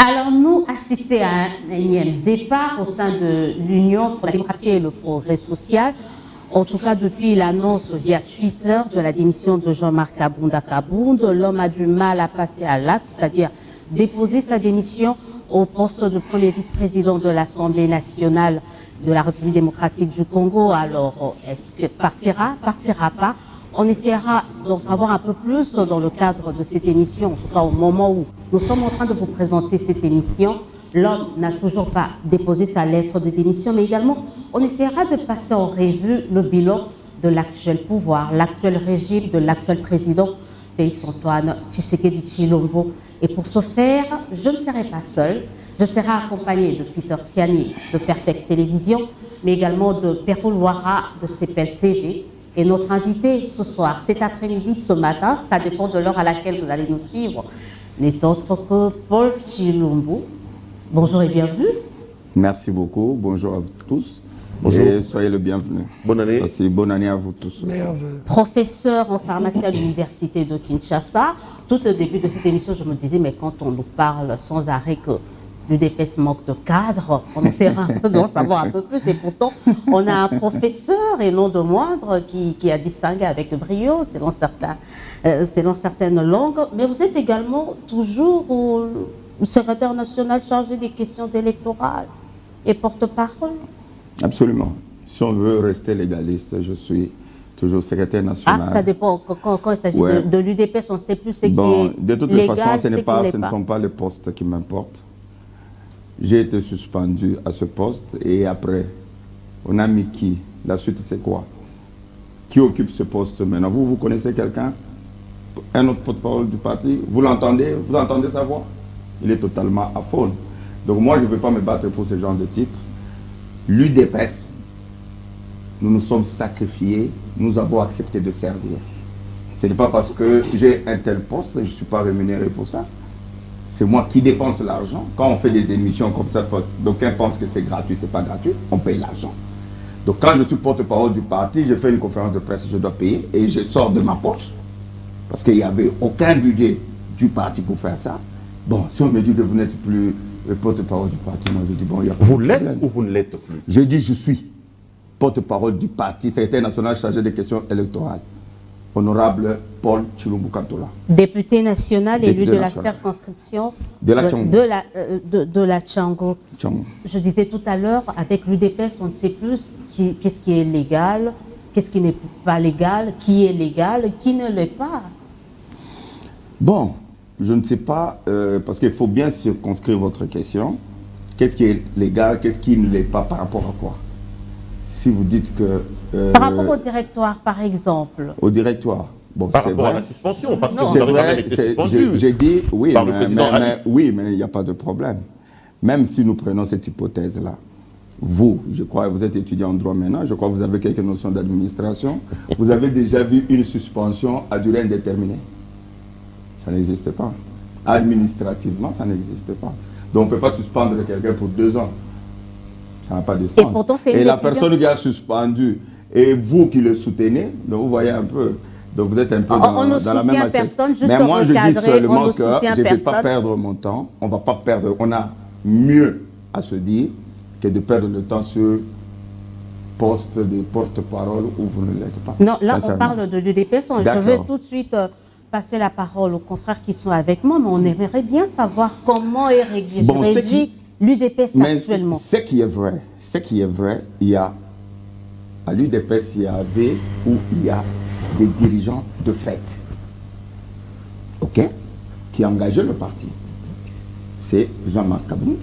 Alors, nous assistons à un énième départ au sein de l'Union pour la démocratie et le progrès social. En tout cas, depuis l'annonce via Twitter de la démission de Jean-Marc Kabound, l'homme a du mal à passer à l'acte, c'est-à-dire déposer sa démission au poste de premier vice-président de l'Assemblée nationale de la République démocratique du Congo. Alors, est-ce que partira pas? On essaiera d'en savoir un peu plus dans le cadre de cette émission, en tout cas au moment où nous sommes en train de vous présenter cette émission. L'homme n'a toujours pas déposé sa lettre de démission, mais également on essaiera de passer en revue le bilan de l'actuel pouvoir, l'actuel régime de l'actuel président Félix-Antoine Tshisekedi Tshilombo. Et pour ce faire, je ne serai pas seule. Je serai accompagnée de Peter Tiani de Perfect Télévision, mais également de Perro Loira de CPL TV. Et notre invité ce soir, cet après-midi, ce matin, ça dépend de l'heure à laquelle vous allez nous suivre, n'est autre que Paul Tshilombo. Bonjour et bienvenue. Merci beaucoup. Bonjour à vous tous. Bonjour. Et soyez le bienvenu. Bonne année. Merci. Bonne année à vous tous. Professeur en pharmacie à l'université de Kinshasa. Tout au début de cette émission, je me disais, mais quand on nous parle sans arrêt que l'UDPS manque de cadre, on essaiera d'en savoir un peu plus. Et pourtant, on a un professeur, et non de moindre, qui a distingué avec brio, selon certaines langues. Mais vous êtes également toujours le secrétaire national chargé des questions électorales et porte-parole. Absolument. Si on veut rester légaliste, je suis toujours secrétaire national. Ah, ça dépend. Quand il s'agit de l'UDPS, on ne sait plus ce qui est de toute légal, façon, ce ne sont pas les postes qui m'importent. J'ai été suspendu à ce poste et après, on a mis qui? La suite, c'est quoi? Qui occupe ce poste maintenant? Vous connaissez quelqu'un? Un autre porte-parole du parti? Vous l'entendez? Vous entendez sa voix? Il est totalement aphone. Donc moi, je ne vais pas me battre pour ce genre de titre. L'UDPS, nous nous sommes sacrifiés, nous avons accepté de servir. Ce n'est pas parce que j'ai un tel poste, je ne suis pas rémunéré pour ça. C'est moi qui dépense l'argent. Quand on fait des émissions comme ça, d'aucuns pensent que c'est gratuit, ce n'est pas gratuit, on paye l'argent. Donc quand je suis porte-parole du parti, je fais une conférence de presse, je dois payer et je sors de ma poche. Parce qu'il n'y avait aucun budget du parti pour faire ça. Bon, si on me dit que vous n'êtes plus le porte-parole du parti, moi je dis bon, il y a pas de Vous problème. l'êtes ou vous ne l'êtes plus? Je dis je suis porte-parole du parti, secrétaire national chargé des questions électorales. Honorable Paul Tshilombo Kantola. Député national élu de la national. circonscription De la Tchango. de la Tchango. Tchango. Je disais tout à l'heure, avec l'UDPS, on ne sait plus qu'est-ce qui est légal, qu'est-ce qui n'est pas légal, qui est légal, qui ne l'est pas. Bon, je ne sais pas, parce qu'il faut bien circonscrire votre question. Qu'est-ce qui est légal, qu'est-ce qui ne l'est pas par rapport à quoi? Si vous dites que... Par rapport au directoire, par exemple. Au directoire. Bon, Par c'est rapport à vrai. la suspension, parce que Non. vous C'est avez quand même vrai, été suspendu. j'ai dit, oui, par le président Ali. oui, mais il n'y a pas de problème. Même si nous prenons cette hypothèse-là, vous, je crois, vous êtes étudiant en droit maintenant, je crois que vous avez quelques notions d'administration, vous avez déjà vu une suspension à durée indéterminée. Ça n'existe pas. Administrativement, ça n'existe pas. Donc on ne peut pas suspendre quelqu'un pour 2 ans. Ça n'a pas de sens. Et pourtant, c'est une la décision. personne qui a suspendu, et vous qui le soutenez, donc vous voyez un peu, donc vous êtes un peu On ne dans la même soutient assiette. personne, juste Mais moi, je dis recadrer, on seulement ne que soutient je ne vais pas personne. perdre mon temps. On ne va pas perdre. On a mieux à se dire que de perdre le temps sur poste de porte-parole où vous ne l'êtes pas. Non, là, on Sincèrement. parle de l'UDPS. Je D'accord. vais tout de suite passer la parole aux confrères qui sont avec moi, mais on aimerait bien savoir comment est régi Bon, ce qui- l'UDPS Mais actuellement. ce qui est vrai, il y a à l'UDPS, il y avait ou il y a des dirigeants de fait, ok, qui engageaient le parti. C'est Jean-Marc Kabound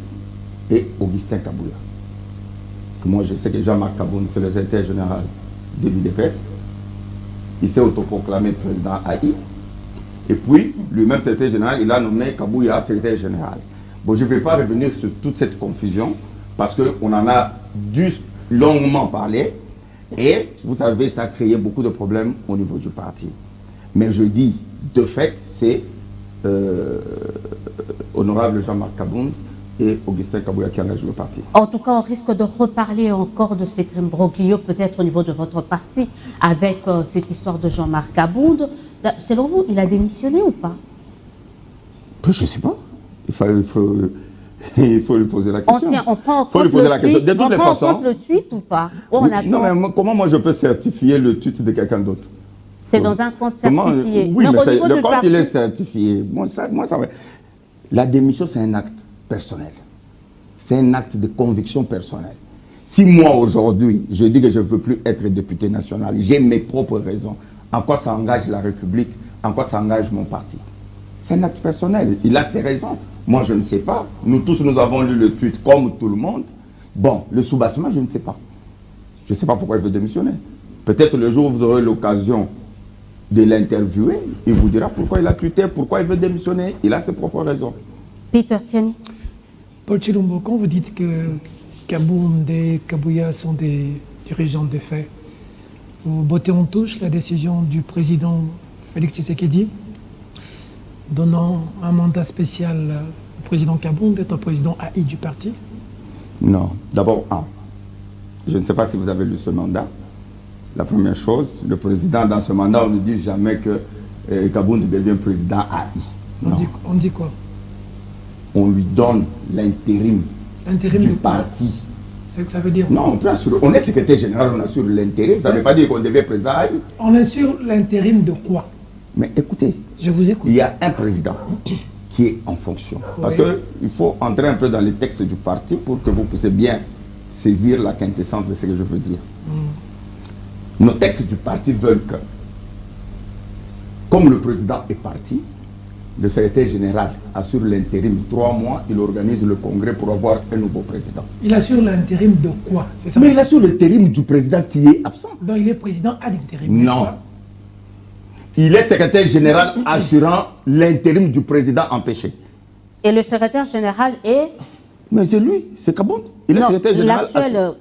et Augustin Kabouya. Moi, je sais que Jean-Marc Kabound, c'est le secrétaire général de l'UDPS. Il s'est autoproclamé président AI. Et puis, lui-même, secrétaire général, il a nommé Kabouya secrétaire général. Bon, je ne vais pas revenir sur toute cette confusion parce qu'on en a dû longuement parler et vous savez, ça a créé beaucoup de problèmes au niveau du parti. Mais je dis, de fait, c'est honorable Jean-Marc Kabound et Augustin Kabouya qui engagent le parti. En tout cas, on risque de reparler encore de cet imbroglio, peut-être au niveau de votre parti, avec cette histoire de Jean-Marc Kabound. Selon vous, il a démissionné ou pas? Je ne sais pas. il faut lui poser la question. On prend en faut lui compte poser la question. De on toutes les prend en façons. compte le tweet ou pas? Non, mais comment moi je peux certifier le tweet de quelqu'un d'autre? C'est dans un compte certifié. Oui, mais au niveau le du compte, parti- il est certifié. Ça va. La démission, c'est un acte personnel. C'est un acte de conviction personnelle. Si moi, aujourd'hui, je dis que je ne veux plus être député national, j'ai mes propres raisons. En quoi ça engage la République? En quoi ça engage mon parti? C'est un acte personnel. Il a ses raisons. Moi, je ne sais pas. Nous tous, nous avons lu le tweet comme tout le monde. Bon, le soubassement, je ne sais pas. Je ne sais pas pourquoi il veut démissionner. Peut-être le jour où vous aurez l'occasion de l'interviewer, il vous dira pourquoi il a tweeté, pourquoi il veut démissionner. Il a ses propres raisons. Peter Tiani. Paul Chilombo, quand vous dites que Kabound et Kabouya sont des dirigeants de fait, vous bottez en touche la décision du président Félix Tshisekedi donnant un mandat spécial au président Kabound d'être président AI du parti? Non. D'abord, je ne sais pas si vous avez lu ce mandat. La première chose, le président, dans ce mandat, on ne dit jamais que Kabound devient président AI. On dit quoi? On lui donne l'intérim du parti. C'est ce que ça veut dire? Non, on peut assurer. On est secrétaire général, on assure l'intérim. Ça ne veut pas dire qu'on devient président AI. On assure l'intérim de quoi? Mais écoutez, je vous écoute. Il y a un président qui est en fonction. Parce qu'il faut entrer un peu dans les textes du parti pour que vous puissiez bien saisir la quintessence de ce que je veux dire. Nos textes du parti veulent que, comme le président est parti, le secrétaire général assure l'intérim 3 mois, il organise le congrès pour avoir un nouveau président. Il assure l'intérim de quoi? Ça? Mais il assure l'intérim du président qui est absent. Donc il est président à l'intérim. Non. Il est secrétaire général assurant l'intérim du président empêché. Et le secrétaire général est... Mais c'est lui, c'est Kabound. Il est secrétaire général. L'actuel,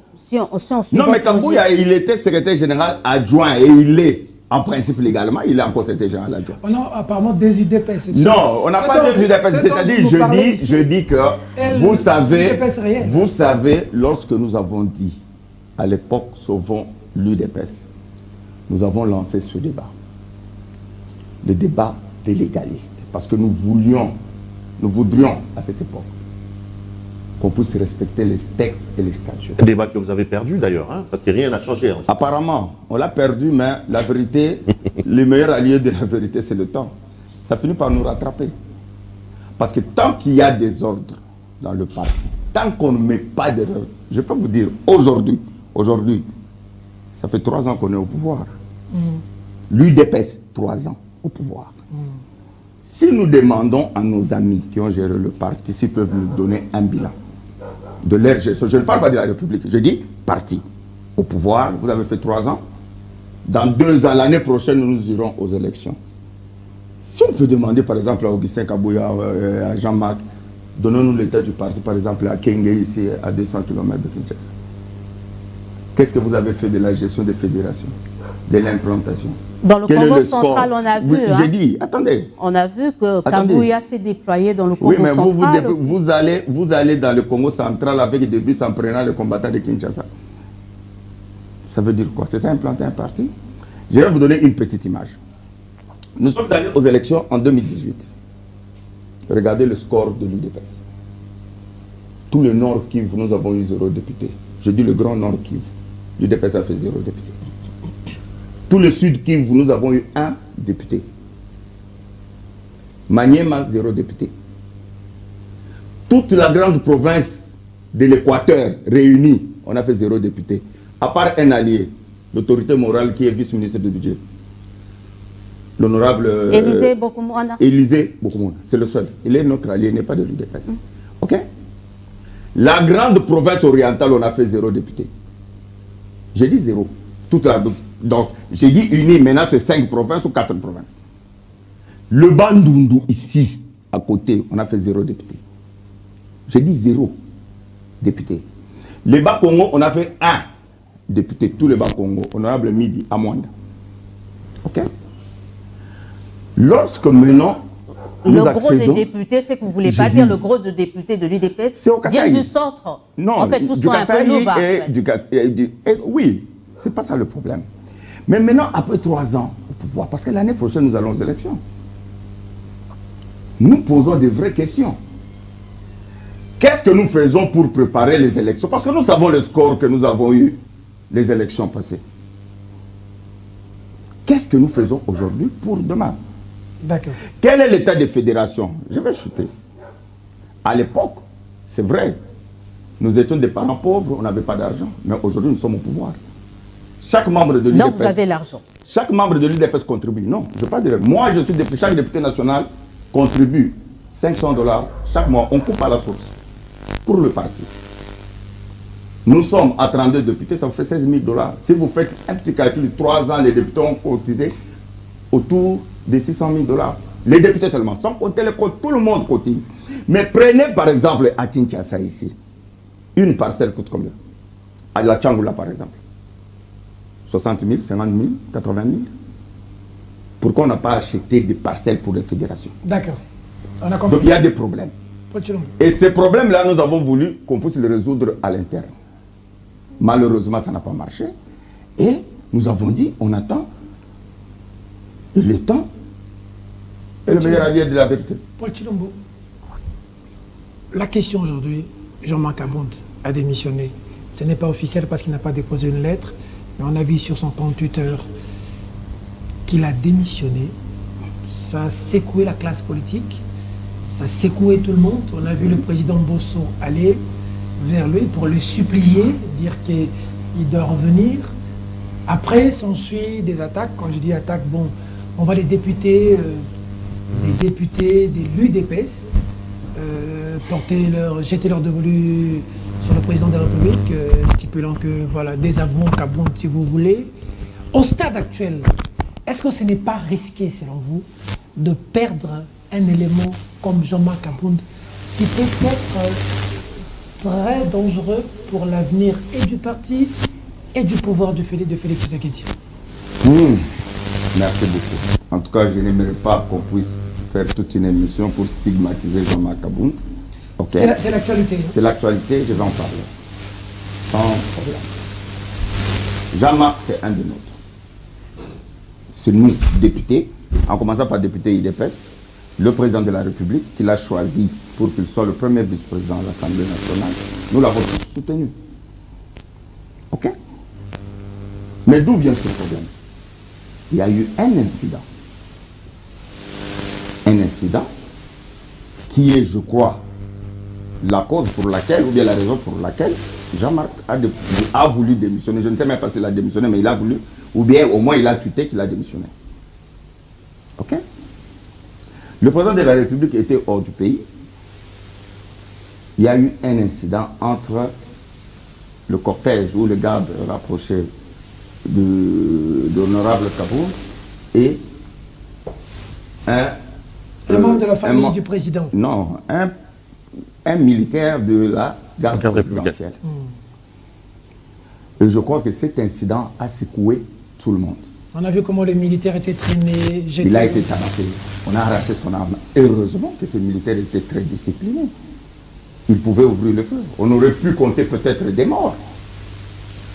non, mais Kabouya, il était secrétaire général adjoint et il est, en principe légalement, il est encore secrétaire général adjoint. On a apparemment des UDPS. Non, on n'a pas des UDPS. C'est-à-dire, je dis que vous savez, lorsque nous avons dit, à l'époque, sauvons l'UDPS, nous avons lancé ce débat. Le débat des légalistes. Parce que nous voudrions à cette époque qu'on puisse respecter les textes et les statuts. Un débat que vous avez perdu d'ailleurs, hein, parce que rien n'a changé. Apparemment, on l'a perdu, mais la vérité, le meilleur allié de la vérité, c'est le temps. Ça finit par nous rattraper. Parce que tant qu'il y a des ordres dans le parti, tant qu'on ne met pas d'erreur, je peux vous dire, aujourd'hui, ça fait 3 ans qu'on est au pouvoir. L'UDPS, 3 ans au pouvoir. Si nous demandons à nos amis qui ont géré le parti, s'ils peuvent nous donner un bilan de leur gestion, je ne parle pas de la République, je dis parti au pouvoir, vous avez fait 3 ans, dans 2 ans, l'année prochaine, nous irons aux élections. Si on peut demander par exemple à Augustin Kabouya, à Jean-Marc, donnons-nous l'état du parti, par exemple à Kenge, ici à 200 km de Kinshasa. Qu'est-ce que vous avez fait de la gestion des fédérations, de l'implantation? Dans le Congo central, on a vu. J'ai dit, attendez. On a vu que Kabouya s'est déployé dans le Congo central. Oui, mais vous allez dans le Congo central avec des bus en prenant les combattants de Kinshasa. Ça veut dire quoi? C'est ça implanter un parti? Je vais vous donner une petite image. Nous sommes allés aux élections en 2018. Regardez le score de l'UDPS. Tout le Nord Kivu, nous avons eu 0 député. Je dis le Grand Nord Kivu. L'UDPS a fait 0 député. Tout le Sud Kivu, nous avons eu 1 député. Maniema, 0 député. Toute la grande province de l'Équateur réunie, on a fait 0 député. À part un allié, l'autorité morale qui est vice-ministre du budget. L'honorable Élisée Bokoumouana. Élisée Bokoumouana, c'est le seul. Il est notre allié, il n'est pas de l'UDPS. Ok? La grande province orientale, on a fait 0 député. J'ai dit 0. Donc, j'ai dit uni, maintenant c'est 5 provinces ou 4 provinces. Le Bandundu, ici, à côté, on a fait 0 député. J'ai dit 0 député. Les Bas-Congo, on a fait 1 député. Tous les Bas-Congo, honorable Midi, à Mwanda. Ok? Lorsque maintenant, le gros des députés, c'est que vous ne voulez pas dire le gros de députés de l'UDPS. C'est au Kasaï. Du centre. Non, en fait, tous du sont Kasaï un peu Nova, oui, c'est pas ça le problème. Mais maintenant, après 3 ans au pouvoir, parce que l'année prochaine, nous allons aux élections, nous posons des vraies questions. Qu'est-ce que nous faisons pour préparer les élections? Parce que nous savons le score que nous avons eu les élections passées. Qu'est-ce que nous faisons aujourd'hui pour demain? D'accord. Quel est l'état des fédérations? Je vais chuter. À l'époque, c'est vrai, nous étions des parents pauvres, on n'avait pas d'argent. Mais aujourd'hui, nous sommes au pouvoir. Chaque membre de l'UDPS... Donc vous avez l'argent. Chaque membre de l'UDPS contribue. Non, je ne veux pas dire. Moi, je suis député, chaque député national contribue $500 chaque mois. On coupe à la source pour le parti. Nous sommes à 32 députés, ça vous fait $16 000. Si vous faites un petit calcul, 3 ans, les députés ont cotisé autour de $600 000. Les députés seulement, sans compter les comptes, tout le monde cotise. Mais prenez par exemple à Kinshasa ici, une parcelle coûte combien? À la Tchangoula par exemple. 60 000, 50 000, 80 000. Pourquoi on n'a pas acheté des parcelles pour les fédérations? D'accord. On a compris. Donc il y a des problèmes. Et ces problèmes-là, nous avons voulu qu'on puisse les résoudre à l'interne. Malheureusement, ça n'a pas marché. Et nous avons dit, on attend. Et le temps est le meilleur allié de la vérité. Paul Tshilombo, la question aujourd'hui, Jean-Marc Abound a démissionné. Ce n'est pas officiel parce qu'il n'a pas déposé une lettre, mais on a vu sur son compte Twitter qu'il a démissionné. Ça a secoué la classe politique, ça a secoué tout le monde. On a vu le président Bosso aller vers lui pour le supplier, dire qu'il doit revenir. Après, s'ensuit des attaques. Quand je dis attaques, bon, on va les députés de l'UDPS jeter leur dévolu sur le président de la République, stipulant que, voilà, désavouons Kabound si vous voulez. Au stade actuel, est-ce que ce n'est pas risqué, selon vous, de perdre un élément comme Jean-Marc Abound qui peut être très dangereux pour l'avenir et du parti et du pouvoir de Félix Tshisekedi? Merci beaucoup. En tout cas, je n'aimerais pas qu'on puisse faire toute une émission pour stigmatiser Jean-Marc Abound. Okay. C'est l'actualité. C'est l'actualité, je vais en parler. Sans problème. Jean-Marc, c'est un de nôtres. C'est nous, députés, en commençant par député IDPS, le président de la République, qui l'a choisi pour qu'il soit le premier vice-président de l'Assemblée nationale. Nous l'avons tous soutenu. Ok? Mais d'où vient ce problème? Il y a eu un incident. Un incident qui est, je crois, la cause pour laquelle, ou bien la raison pour laquelle Jean-Marc a voulu démissionner. Je ne sais même pas s'il a démissionné, mais il a voulu, ou bien au moins il a tweeté qu'il a démissionné. Ok? Le président de la République était hors du pays. Il y a eu un incident entre le cortège ou le garde rapproché de l'honorable Kabound et un membre de la famille du président. Non, un militaire de la garde présidentielle. Et je crois que cet incident a secoué tout le monde. On a vu comment les militaires étaient traînés, jetés. Il a été tabassé. On a arraché son arme. Heureusement que ces militaires étaient très disciplinés. Ils pouvaient ouvrir le feu. On aurait pu compter peut-être des morts.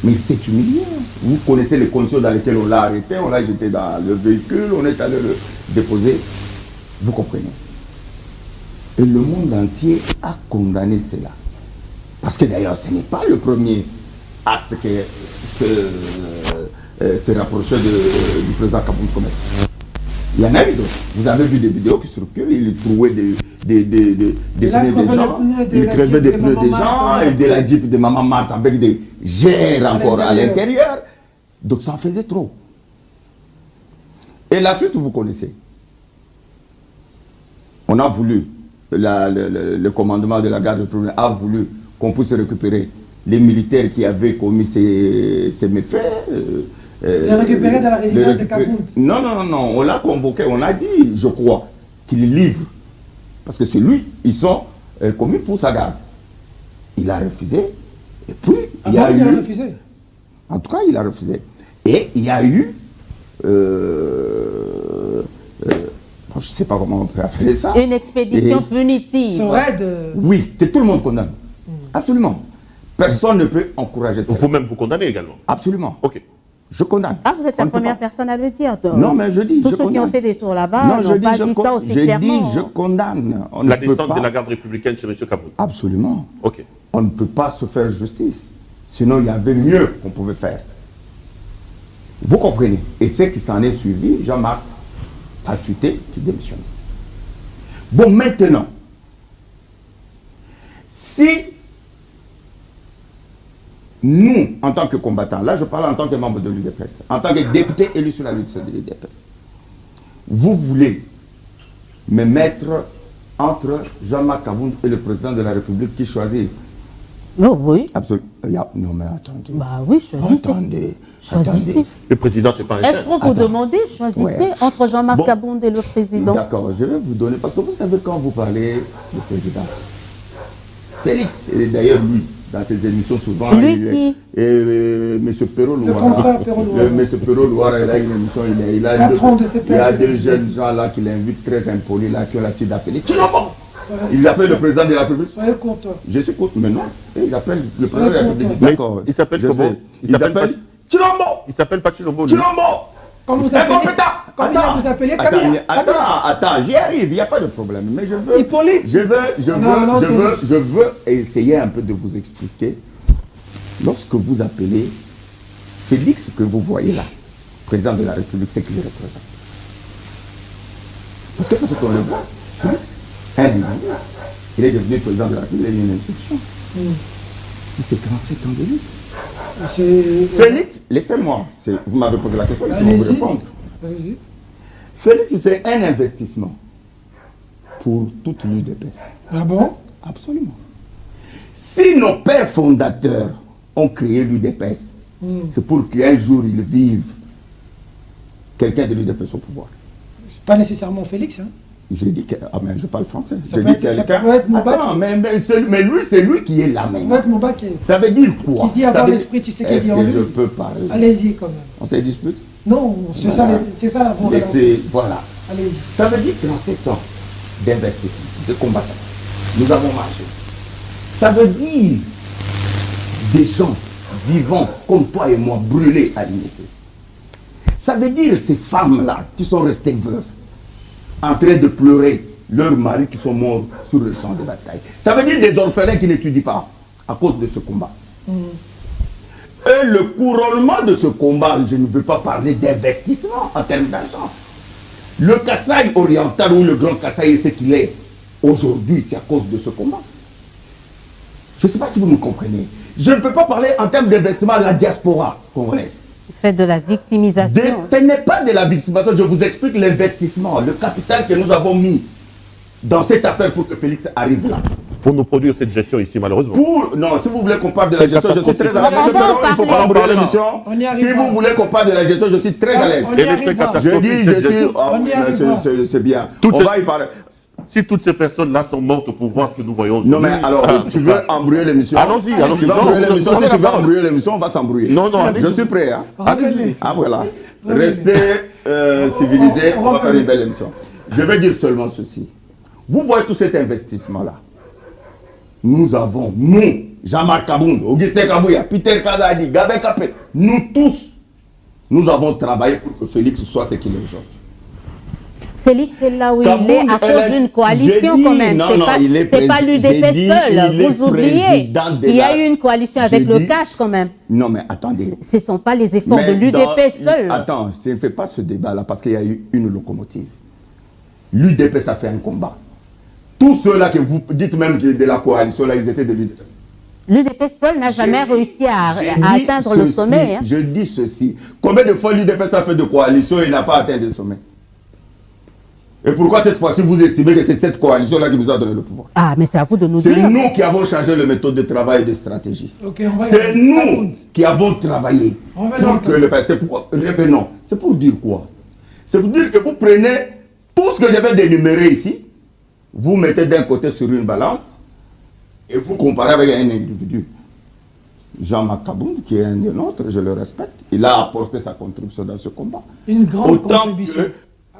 Mais il s'est humilié. Vous connaissez les conditions dans lesquelles on l'a arrêté. On l'a jeté dans le véhicule. On est allé le déposer. Vous comprenez? Et le monde entier a condamné cela. Parce que d'ailleurs, ce n'est pas le premier acte que se rapprochait du président Kabound commet. Il y en a eu d'autres. Vous avez vu des vidéos qui circulent, il trouvait des pneus des gens, il crevait des pneus des gens, et de la Jeep de Maman Marthe avec des gères encore à l'intérieur. Donc ça en faisait trop. Et la suite, vous connaissez. On a voulu, le commandement de la garde républicaine a voulu qu'on puisse récupérer les militaires qui avaient commis ces méfaits. Les récupérer dans la résidence de Kabound. Non, non, non, on l'a convoqué, on a dit, je crois, qu'il livre. Parce que c'est lui, ils sont commis pour sa garde. Il a refusé. Et puis, il y a eu... Il a refusé. En tout cas, il a refusé. Et il y a eu... je ne sais pas comment on peut appeler ça. Une expédition punitive. Ce raid... Oui, que tout le monde condamne. Absolument. Personne ne peut encourager ça. Il faut même vous condamner également. Absolument. Ok. Je condamne. Ah, vous êtes la première personne à le dire. Donc. Non, mais je dis, tous je ceux condamne. qui ont fait des tours là-bas n'ont pas dit ça aussi clairement. Je condamne. On La ne peut descente pas... de la garde républicaine chez M. Kaboun. Absolument. Ok. On ne peut pas se faire justice. Sinon, il y avait mieux qu'on pouvait faire. Vous comprenez? Et ce qui s'en est suivi, Jean-Marc a tué qui démissionne. Bon, maintenant, si nous, en tant que combattants, là je parle en tant que membre de l'UDPS, en tant que député élu sur la liste de l'UDPS, vous voulez me mettre entre Jean-Marc Kaboun et le président de la République qui choisit? Oh, oui. Absolument. Non mais attendez. Bah oui, choisissez. Attendez. Le président, c'est pas un Est-ce chef. qu'on vous demandez, choisissez entre Jean-Marc Kaboun et le président? D'accord, je vais vous donner, parce que vous savez quand vous parlez du président, Félix, et d'ailleurs lui, dans ses émissions souvent, Lui il qui M. Perrault Louara, M. Perrault Louara, il a une émission, il a deux jeunes gens là qui l'invitent très impolis là, qui ont l'habitude d'appeler Chilombo. Ils appellent le président de la République. Soyez content. Je suis contre, mais non. Ils appellent le président de la République. Mais D'accord. il s'appelle comment? Il s'appelle Chilombo. Il s'appelle pas Chilombo. Chilombo. Quand vous appelez, Attends, vous appelez Kabila. attends, j'y arrive, il n'y a pas de problème. Mais je veux, Hippolyte. je veux essayer un peu de vous expliquer. Lorsque vous appelez Félix, que vous voyez là, président de la République, c'est qu'il représente. Parce que peut-être on le voit, Félix, un individu, il est devenu président de la République, il a eu une instruction. Mais c'est 37 ans de lutte. Félix, laissez-moi, vous m'avez posé la question, laissez-moi vous répondre. Félix, c'est un investissement pour toute l'UDPS. Ah bon? Absolument. Si nos pères fondateurs ont créé l'UDPS, c'est pour qu'un jour ils vivent quelqu'un de l'UDPS au pouvoir. Pas nécessairement Félix, hein? J'ai dit que... Ah, mais je parle français. Ça peut être Moubaké. Attends, mais lui, c'est lui qui est là Ça maintenant. peut être Moubaké. Ça veut dire quoi? Qui dit avoir l'esprit, tu sais qu'il dit en Est-ce que lui. je peux parler? Allez-y quand même. On s'est disputé? Non, c'est Voilà. ça la vraie Voilà. Allez-y. Ça veut dire que dans 7 ans d'investissement, de combattants, nous avons marché. Ça veut dire des gens vivants comme toi et moi, brûlés à l'unité. Ça veut dire ces femmes-là qui sont restées veuves, en train de pleurer leurs maris qui sont morts sur le champ de bataille. Ça veut dire des orphelins qui n'étudient pas à cause de ce combat. Et le couronnement de ce combat, je ne veux pas parler d'investissement en termes d'argent. Le Kasaï oriental ou le Grand Kasaï, ce qu'il est aujourd'hui, c'est à cause de ce combat. Je ne sais pas si vous me comprenez. Je ne peux pas parler en termes d'investissement à la diaspora congolaise. Faites de la victimisation. Ce n'est pas de la victimisation, je vous explique l'investissement, le capital que nous avons mis dans cette affaire pour que Félix arrive là. Pour nous produire cette gestion ici, malheureusement. Non, si vous voulez qu'on parle de la gestion, je suis très à l'aise. On va en Il ne faut pas parler. embrouiller l'émission. On y arrive Si pas. vous voulez qu'on parle de la gestion, je suis très à l'aise. On y arrive pas. Je dis, je suis... On y arrive pas. C'est bien. Toutes On ces- va y parler. Si toutes ces personnes-là sont mortes au pouvoir, ce que nous voyons Non aujourd'hui... mais alors, tu veux embrouiller l'émission? Allons-y, allons-y. Tu veux Non, embrouiller non, l'émission? non, Si non, tu veux non. embrouiller l'émission, on va s'embrouiller. Non, non, Je suis prêt, hein? Revenez. Ah voilà. Restez civilisés, on va faire une belle émission. Je vais dire seulement ceci. Vous voyez tout cet investissement-là. Nous avons, nous, Jean-Marc Kaboun, Augustin Kabouya, Peter Kazadi, Gabin Kapé, nous tous, nous avons travaillé pour que Félix soit ce qu'il est aujourd'hui. Félix est là où il Kaboun, est à cause d'une coalition quand même. C'est pas l'UDP seul. Vous oubliez qu'il y a eu une coalition avec le cash quand même. Non mais attendez. Ce ne sont pas les efforts de l'UDP seul. Attends, je ne fais pas ce débat-là parce qu'il y a eu une locomotive. L'UDP, ça fait un combat. Tous ceux-là que vous dites même de la coalition, là, ils étaient de l'UDP. L'UDP seul n'a jamais réussi à atteindre le sommet. Hein. Je dis ceci. Combien de fois l'UDP a fait de coalition et n'a pas atteint le sommet? Et pourquoi cette fois-ci vous estimez que c'est cette coalition-là qui nous a donné le pouvoir? Ah, mais c'est à vous de nous C'est dire. nous qui avons changé la méthode de travail et de stratégie. Ok, on va y C'est aller. nous qui avons travaillé Revenons. pour que le c'est pourquoi revenons. C'est pour dire quoi? C'est pour dire que vous prenez tout ce que je vais d'énumérer ici, vous mettez d'un côté sur une balance et vous comparez avec un individu. Jean-Marc Kaboun, qui est un des nôtres, je le respecte, il a apporté sa contribution dans ce combat. Une grande Autant contribution. que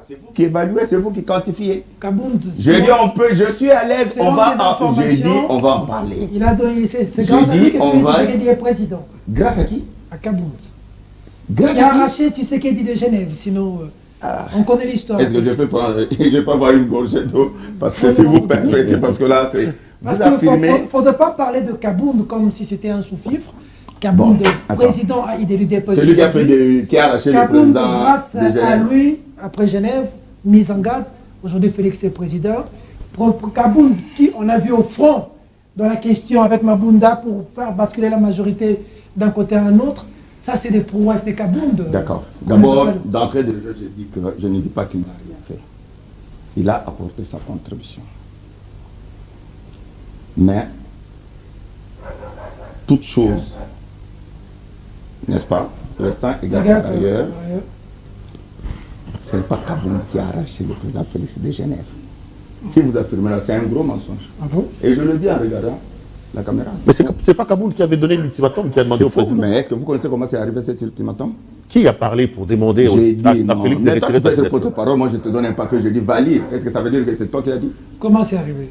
c'est vous qui évaluez, c'est vous qui quantifiez. Kaboun, J'ai dit on peut, je suis à l'aise, selon j'ai dit des on va en parler. Il a donné, c'est J'ai grâce à dit, lui que on Félix va- Tshisekedi est président. Grâce à qui? À Kaboun. qui a arraché Tshisekedi de Genève. Sinon, on connaît l'histoire. Est-ce que je peux prendre, je peux avoir une gorgée d'eau? Parce que si vous permettez, parce que là, c'est... Parce Vous qu'il affirmez... ne faudrait pas parler de Kabound comme si c'était un sous-fifre. Kabound, président, il est déposé. Celui qui a arraché le président grâce de Genève. à lui, après Genève, mise en garde. Aujourd'hui, Félix est président. Pour Kabound, qui on a vu au front dans la question avec Mabunda pour faire basculer la majorité d'un côté à un autre, ça c'est des prouesses de Kabound. D'accord. D'abord, d'entrée de jeu, je ne dis pas qu'il n'a rien fait. Il a apporté sa contribution. Mais, toute chose, n'est-ce pas, restant égal par ailleurs, ce n'est pas Kabound qui a arraché le président Félix de Genève. Si vous affirmez là, c'est un gros mensonge. Ah bon? Et je le dis en regardant la caméra. Mais c'est pas Kabound qui avait donné l'ultimatum, qui a demandé au président. Mais est-ce que vous connaissez comment c'est arrivé cet ultimatum? Qui a parlé pour demander J'ai dit à non. Félix de Mais toi, retirer tu fais sa ce candidature? porte-parole, moi je te donne un papier, je dis valide. Est-ce que ça veut dire que c'est toi qui as dit? Comment c'est arrivé?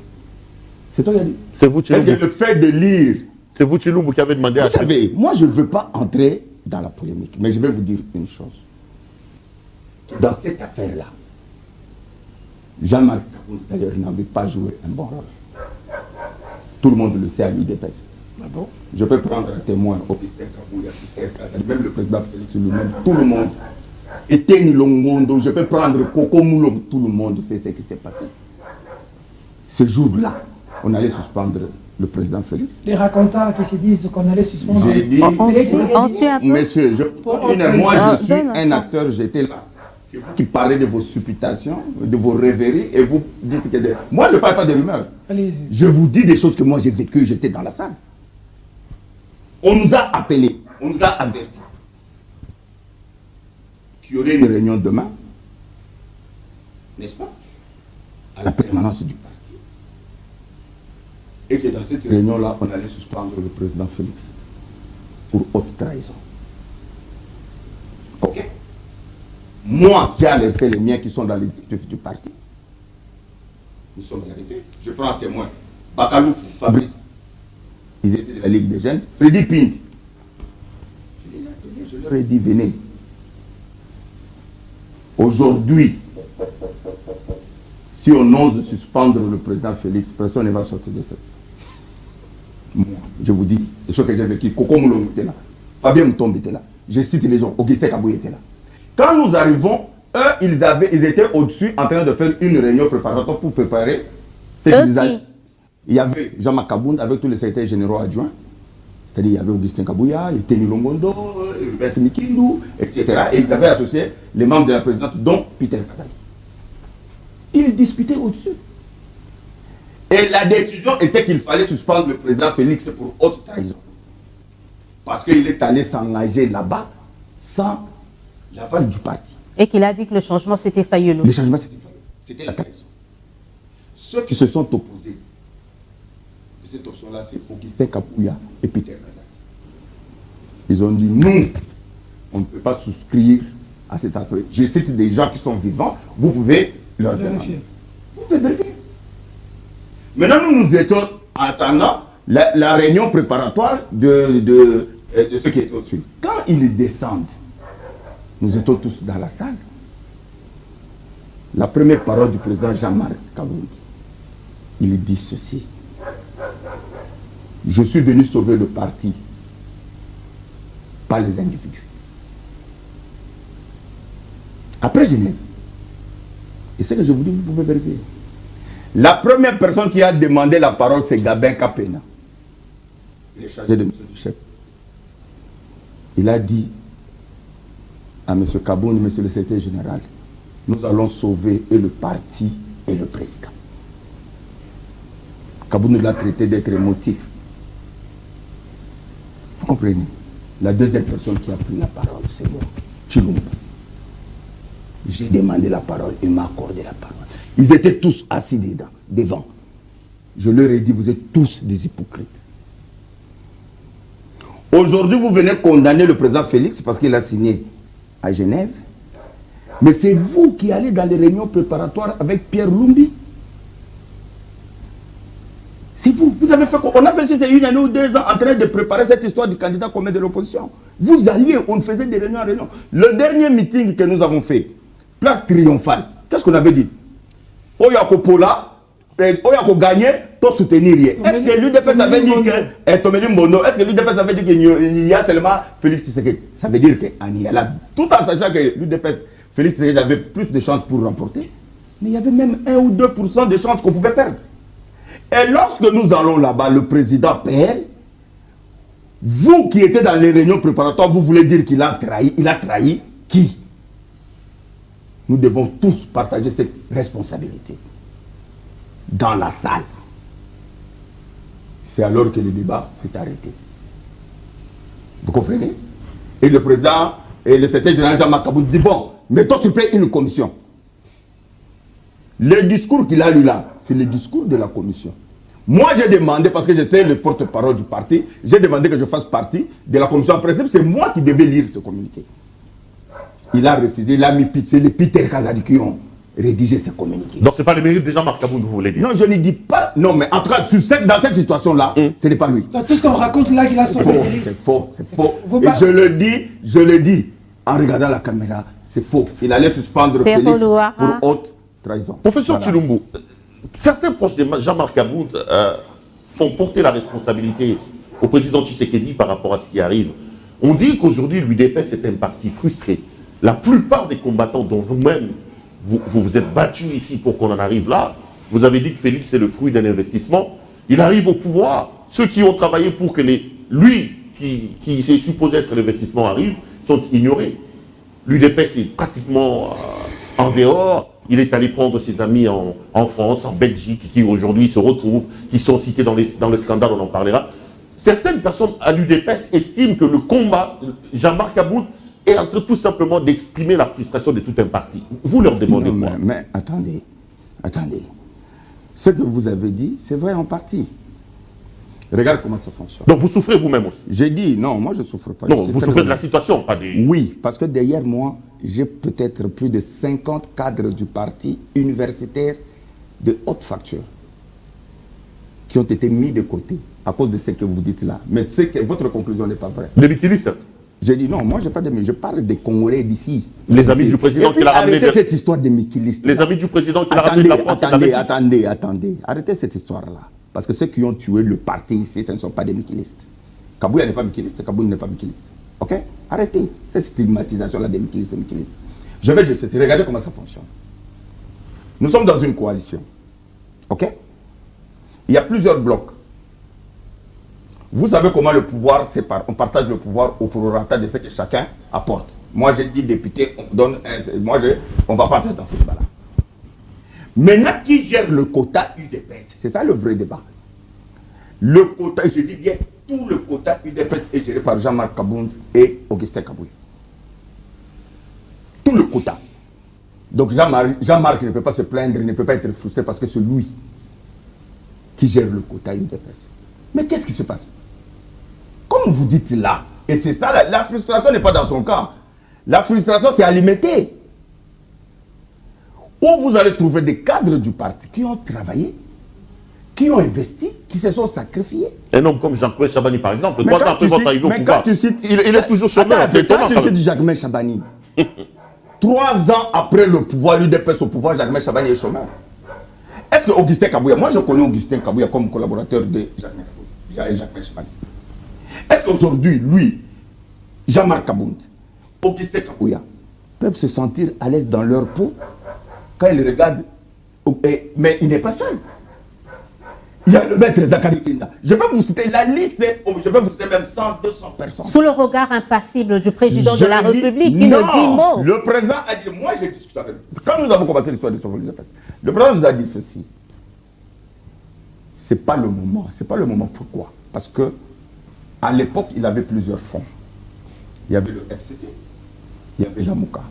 C'est toi qui as dit. C'est vous, Est-ce que Chilombo. le fait de lire... C'est vous, Chilombo, qui avez demandé à... Vous savez, moi je ne veux pas entrer dans la polémique, mais je vais vous dire une chose. Dans cette affaire-là, Jean-Marc Kabound, d'ailleurs, n'avait pas joué un bon rôle. Tout le monde le sait à l'UDPS. Ah bon? Je peux prendre un témoin, Augustin Kabouya, même le président Félix lui-même, tout le monde. Eteni Longondo, je peux prendre Koko Moulom, tout le monde sait ce qui s'est passé. Ce jour-là, on allait suspendre le président Félix. Les racontants qui se disent qu'on allait suspendre. J'ai dit, monsieur, moi je suis un acteur, j'étais là. C'est vous qui parlez de vos supputations, de vos rêveries, et vous dites que... Moi, je ne parle pas de rumeurs. Je vous dis des choses que moi j'ai vécues, j'étais dans la salle. On nous a appelés, on nous a avertis qu'il y aurait une réunion demain, n'est-ce pas, à la permanence du parti. Et que dans cette réunion-là, on allait suspendre le président Félix pour haute trahison. Ok? Moi, j'ai alerté les miens qui sont dans l'effectif du parti. Nous sommes arrivés. Je prends un témoin. Bakalouf, Fabrice. Ils étaient de la Ligue des Jeunes. Freddy Pint. Je leur ai dit, venez. Aujourd'hui, si on ose suspendre le président Félix, personne ne va sortir de cette. Moi, je vous dis, les choses que j'ai vécues, Koko Moulom était là. Fabien Moutombe était là. Je cite les gens. Augustin Kabouya était là. Quand nous arrivons, eux, ils étaient au-dessus en train de faire une réunion préparatoire pour préparer ce qu'ils allaient. Il y avait Jean-Marc Kabound avec tous les secrétaires généraux adjoints. C'est-à-dire il y avait Augustin Kabouya, Teni Longondo, Vincent Mikindou, etc. Et ils avaient associé les membres de la présidence, dont Peter Kazali. Ils discutaient au-dessus. Et la décision était qu'il fallait suspendre le président Félix pour haute trahison. Parce qu'il est allé s'engager là-bas sans l'aval du parti. Et qu'il a dit que le changement c'était failleux. Le changement c'était failleux. C'était la trahison. Ceux qui se sont opposés à cette option-là, c'est Augustin Kabouya et Peter Kazali. Ils ont dit, nous, on ne peut pas souscrire à cet acte. Je cite des gens qui sont vivants, vous pouvez leur demander. Vous pouvez vérifier. Maintenant, nous étions en attendant la réunion préparatoire de ceux qui étaient au-dessus. Quand ils descendent, nous étions tous dans la salle. La première parole du président Jean-Marc Kabound, il dit ceci. Je suis venu sauver le parti, pas les individus. Après Genève, et ce que je vous dis, vous pouvez vérifier. La première personne qui a demandé la parole, c'est Gabin Kapena. Il est chargé de M. Duchep. Il a dit à M. Kabound, M. le secrétaire général, nous allons sauver et le parti et le président. Kabound l'a traité d'être émotif. Vous comprenez? La deuxième personne qui a pris la parole, c'est moi, Chilombo. J'ai demandé la parole, il m'a accordé la parole. Ils étaient tous assis devant. Je leur ai dit, vous êtes tous des hypocrites. Aujourd'hui, vous venez condamner le président Félix parce qu'il a signé à Genève. Mais c'est vous qui allez dans les réunions préparatoires avec Pierre Lumbi. C'est vous. Vous avez fait quoi? On a fait c'est 1 année ou 2 ans en train de préparer cette histoire du candidat commun de l'opposition. Vous alliez, on faisait des réunions à réunions. Le dernier meeting que nous avons fait, place triomphale, qu'est-ce qu'on avait dit? Oyako Pola, Oyako gagné, toi soutenir rien. Est-ce que l'UDPS avait dit que Tomeli Mbondo, est-ce que l'UDPS avait dit qu'il y a seulement Félix Tshisekedi? Ça veut dire qu'il y a là, tout en sachant que l'UDPS, Félix Tshisekedi avait plus de chances pour remporter, mais il y avait même 1 ou 2% de chances qu'on pouvait perdre. Et lorsque nous allons là-bas, le président perd, vous qui étiez dans les réunions préparatoires, vous voulez dire qu'il a trahi. Il a trahi qui? Nous devons tous partager cette responsabilité. Dans la salle. C'est alors que le débat s'est arrêté. Vous comprenez? Et le président et le secrétaire général Jean-Marc Kabound dit bon, mettons sur pied une commission. Le discours qu'il a lu là, c'est le discours de la commission. Moi, j'ai demandé, parce que j'étais le porte-parole du parti, j'ai demandé que je fasse partie de la commission. En principe, c'est moi qui devais lire ce communiqué. Il a refusé, il a mis c'est les Peter Kazadi qui ont rédigé ce communiqué. Donc, ce n'est pas le mérite de Jean-Marc Kabound, vous voulez dire? Non, je ne dis pas. Non, mais en tout cas, dans cette situation-là, ce n'est pas lui. Dans tout ce qu'on raconte là, qu'il a son C'est faux, c'est faux. Et je le dis en regardant la caméra, c'est faux. Il allait suspendre Félix pour haute trahison. Professeur Tshilumbu, certains proches de Jean-Marc Kabound font porter la responsabilité au président Tshisekedi par rapport à ce qui arrive. On dit qu'aujourd'hui, l'UDPS est un parti frustré. La plupart des combattants dont vous-même, vous vous êtes battus ici pour qu'on en arrive là, vous avez dit que Félix est le fruit d'un investissement. Il arrive au pouvoir. Ceux qui ont travaillé pour que lui, qui est supposé être l'investissement, arrive, sont ignorés. L'UDPS est pratiquement en dehors. Il est allé prendre ses amis en France, en Belgique, qui aujourd'hui se retrouvent, qui sont cités dans le scandale, on en parlera. Certaines personnes à l'UDPS estiment que le combat, Jean-Marc Kabound, est en train tout simplement d'exprimer la frustration de tout un parti. Vous leur demandez quoi? Mais attendez. Ce que vous avez dit, c'est vrai en partie. Regarde comment ça fonctionne. Donc vous souffrez vous-même aussi? J'ai dit, non, moi je ne souffre pas. Non, vous souffrez de la situation, pas des... Oui, parce que derrière moi, j'ai peut-être plus de 50 cadres du parti universitaire de haute facture qui ont été mis de côté à cause de ce que vous dites là. Mais votre conclusion n'est pas vraie. Des liquilistes? J'ai dit non, moi je n'ai pas de... Je parle des Congolais d'ici. Les amis du président qui l'a ramené... Arrêtez cette histoire de miquilistes. Les amis du président qui l'a ramené de la France. Attendez. Arrêtez cette histoire-là. Parce que ceux qui ont tué le parti ici, ce ne sont pas des miquilistes. Kabouya n'est pas miquiliste, Kabound n'est pas miquiliste. Ok? Arrêtez cette stigmatisation-là des miquilistes et miquilistes. Je vais dire ceci, regardez comment ça fonctionne. Nous sommes dans une coalition. Ok? Il y a plusieurs blocs. Vous savez comment le pouvoir sépare. On partage le pouvoir au prorata de ce que chacun apporte. Moi, j'ai dit député, on donne on ne va pas entrer dans ce débat-là. Maintenant, qui gère le quota UDPS? C'est ça le vrai débat. Le quota, je dis bien, tout le quota UDPS est géré par Jean-Marc Kabound et Augustin Kabouya. Tout le quota. Donc Jean-Marc ne peut pas se plaindre, il ne peut pas être frustré parce que c'est lui qui gère le quota UDPS. Mais qu'est-ce qui se passe? Comme vous dites là, et c'est ça, la frustration n'est pas dans son cas. La frustration, c'est alimenté. Où vous allez trouver des cadres du parti qui ont travaillé, qui ont investi, qui se sont sacrifiés. Un homme comme Jean-Claude Chabani, par exemple, 3 ans après votre arrivée au pouvoir, il est toujours chômeur. Quand tu cites Jacques Chabani, 3 ans après le pouvoir, l'UDPS au pouvoir, Jacques Chabani est chômeur. Est-ce que Augustin Kabouya, moi je connais Augustin Kabouya comme collaborateur de Jacques Chabani. Est-ce qu'aujourd'hui, lui, Jean-Marc Kabound, Augustin Kabouya, peuvent se sentir à l'aise dans leur peau quand ils regardent? Mais il n'est pas seul. Il y a le maître Zakari Kinda. Je peux vous citer la liste, je peux vous citer même 100, 200 personnes. Sous le regard impassible du président de la République, qui ne dit mot. Le président a dit, moi j'ai discuté avec lui. Quand nous avons commencé l'histoire de Sofokli de Pes, le président nous a dit ceci. C'est pas le moment. C'est pas le moment. Pourquoi? Parce que à l'époque, il avait plusieurs fonds. Il y avait le FCC, il y avait la MOUCA.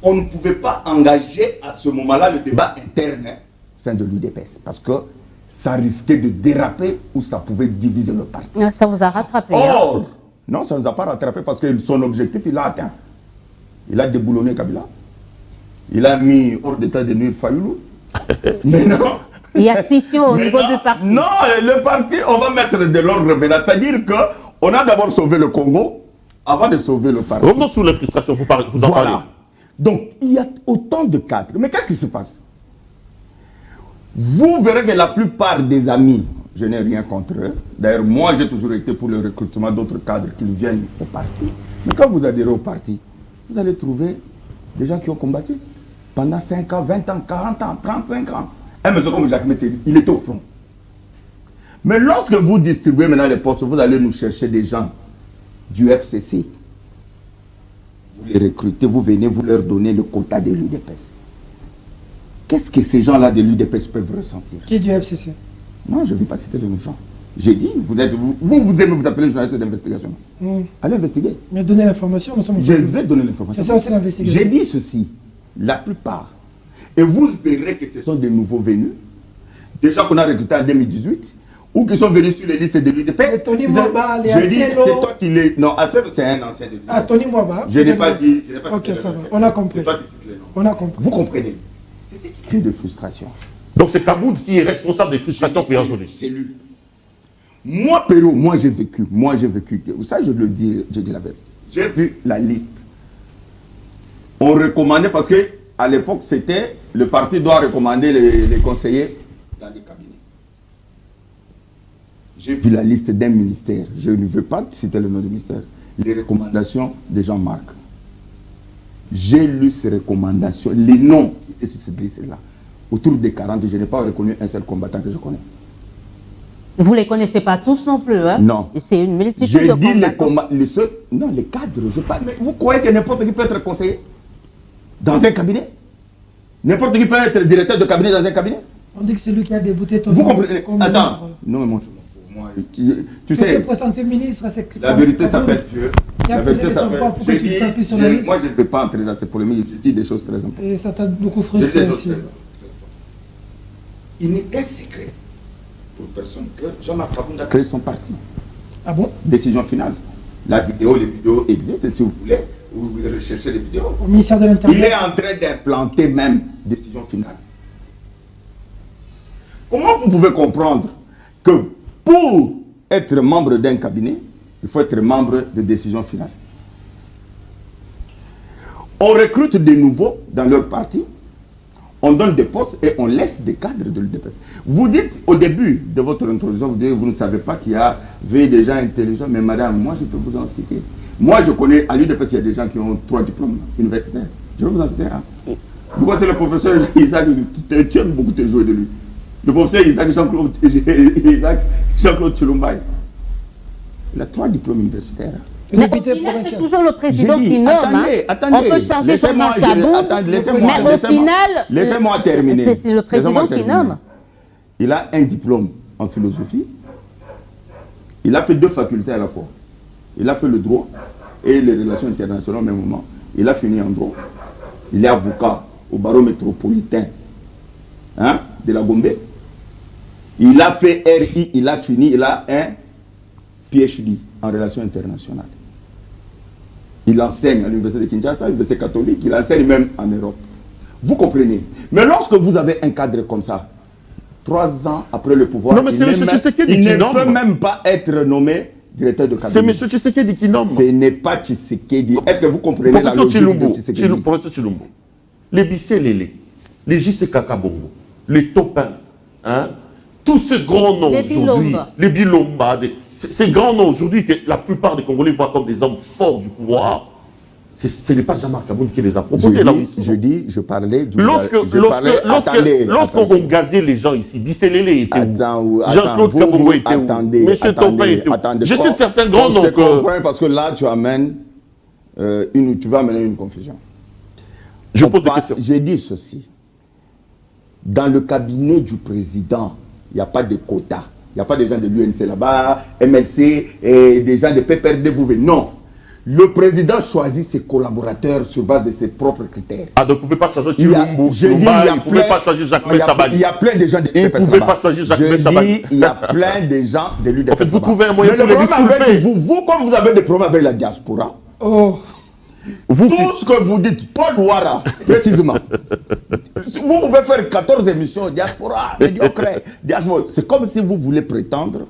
On ne pouvait pas engager à ce moment-là le débat interne au sein de l'UDPS parce que ça risquait de déraper ou ça pouvait diviser le parti. Ça vous a rattrapé. Or, non, ça ne nous a pas rattrapé parce que son objectif, il l'a atteint. Il a déboulonné Kabila. Il a mis hors d'état de nuire Fayoulou. Maintenant, Il y a scission au niveau du parti. Non, le parti, on va mettre de l'ordre maintenant. C'est-à-dire qu'on a d'abord sauvé le Congo avant de sauver le parti. Revenons sur les frustrations, vous en parlez. Donc, il y a autant de cadres. Mais qu'est-ce qui se passe? Vous verrez que la plupart des amis, je n'ai rien contre eux. D'ailleurs, moi, j'ai toujours été pour le recrutement d'autres cadres qui viennent au parti. Mais quand vous adhérez au parti, vous allez trouver des gens qui ont combattu pendant 5 ans, 20 ans, 40 ans, 35 ans. Un monsieur comme Jacques Messeri, il est au front. Mais lorsque vous distribuez maintenant les postes, vous allez nous chercher des gens du FCC. Vous les recrutez, vous venez, vous leur donnez le quota de l'UDPS. Qu'est-ce que ces gens-là de l'UDPS peuvent ressentir? Qui est du FCC? Non, je ne vais pas citer les gens. J'ai dit, vous aimez vous appeler journaliste d'investigation. Allez investiguer. Mais donner l'information, nous sommes... Je vais donner l'information. C'est ça aussi l'investigation. J'ai dit ceci, la plupart. Et vous verrez que ce sont des nouveaux venus, des gens qu'on a recrutés en 2018, ou qui sont venus sur les listes de l'UDPS. Tony Mwaba, les je dis, Acelo. c'est toi qui les... Non, Acelo, c'est un ancien de l'UDPS. Ah, Tony Mwaba. Je n'ai pas dit... Je n'ai pas ok, cité ça le va. nom. On a compris. C'est toi qui cites les noms. On a compris. Vous comprenez? C'est ce qui crée de frustration. Donc c'est Kabound qui est responsable des frustrations pour aujourd'hui. C'est lui. Moi, Perrault, moi j'ai vécu. Ça, je le dis, je dis la vérité. J'ai vu la liste. On recommandait, parce que à l'époque, c'était, le parti doit recommander les conseillers dans les cabinets. J'ai vu la liste d'un ministère. Je ne veux pas citer le nom du ministère. Les recommandations de Jean-Marc. J'ai lu ces recommandations, les noms qui étaient sur cette liste-là. Autour des 40, je n'ai pas reconnu un seul combattant que je connais. Vous ne les connaissez pas tous non plus, hein? Non. C'est une multitude J'ai de dit combattants. Non, les cadres, je parle. Mais vous croyez que n'importe qui peut être conseiller dans un cabinet? N'importe qui peut être directeur de cabinet dans un cabinet? On dit que c'est lui qui a débouté ton... Vous comprenez? Attends. Non, moi, tu sais, ministre, la vérité s'appelle Dieu. La vérité s'appelle... Moi, je ne vais pas entrer dans ces polémiques. Je dis des choses très importantes. Et ça t'a beaucoup frustré aussi. Il n'est qu'un secret pour personne que Jean-Marc Kabound a créé son parti. Ah bon? Décision finale. La vidéo, les vidéos existent, si vous voulez, vous recherchez les vidéos. Au ministère de l'Intérieur. Il est en train d'implanter même décision finale. Comment vous pouvez comprendre que pour être membre d'un cabinet, il faut être membre de décision finale? On recrute des nouveaux dans leur parti, on donne des postes et on laisse des cadres de l'UDPS. Vous dites au début de votre introduction, vous dites vous ne savez pas qu'il y avait des gens intelligents, mais madame, moi je peux vous en citer. Moi je connais, à l'UDPS, il y a des gens qui ont 3 diplômes universitaires. Je vais vous en citer un. Vous connaissez le professeur Isaac, tu aimes beaucoup te jouer de lui. Le professeur Isaac Jean-Claude Chilumbaï. Il a 3 diplômes universitaires. Mais au final, c'est toujours le président qui nomme. Attendez, on peut changer son Kabound, mais au final, laissez-moi terminer. C'est le président qui nomme. Il a un diplôme en philosophie. Il a fait 2 facultés à la fois. Il a fait le droit et les relations internationales au même moment. Il a fini en droit. Il est avocat au barreau métropolitain de la Gombe. Il a fait RI, il a fini, il a un PhD en relations internationales. Il enseigne à l'université de Kinshasa, à l'université catholique, il enseigne même en Europe. Vous comprenez? Mais lorsque vous avez un cadre comme ça, 3 ans après le pouvoir, non, mais il ne peut même pas être nommé directeur de cabinet. C'est M. Tshisekedi qui nomme. Ce n'est pas Tshisekedi. Est-ce que vous comprenez la logique de Tshisekedi? Professeur Chilombo, les Bissé-Lélé, les J.C. Kakabongo, les Topin, tous ces grands noms aujourd'hui, les Bilomba, ces grands noms aujourd'hui que la plupart des Congolais voient comme des hommes forts du pouvoir, ce n'est pas Jean-Marc Kabound qui les a proposés. Je parlais du... Lorsqu'on gazait les gens ici, Bissé-Lélé était où? Jean-Claude Kabongo était où? M. Topin était où? Je cite certains grands noms que... Parce que là, tu amènes tu vas amener une confusion. Je pose des questions. J'ai dit ceci. Dans le cabinet du président, il n'y a pas de quota. Il n'y a pas des gens de l'UNC là-bas, MLC, et des gens de PPRD, vous venez. Non. Le président choisit ses collaborateurs sur base de ses propres critères. Ah, donc vous ne pouvez pas choisir Chilumbu, vous ne pouvez pas choisir Jacques Sabali. Il y a plein de gens de l'UDPS. Vous ne pouvez pas choisir Jacques Sabali. Il y a plein de gens de l'UDPS. En fait, vous trouvez un moyen de les disculper. Vous, comme vous avez des problèmes avec la diaspora, Vous Tout ce que vous dites, Paul Ouara, précisément. Vous pouvez faire 14 émissions diaspora, médiocre, diaspora. C'est comme si vous voulez prétendre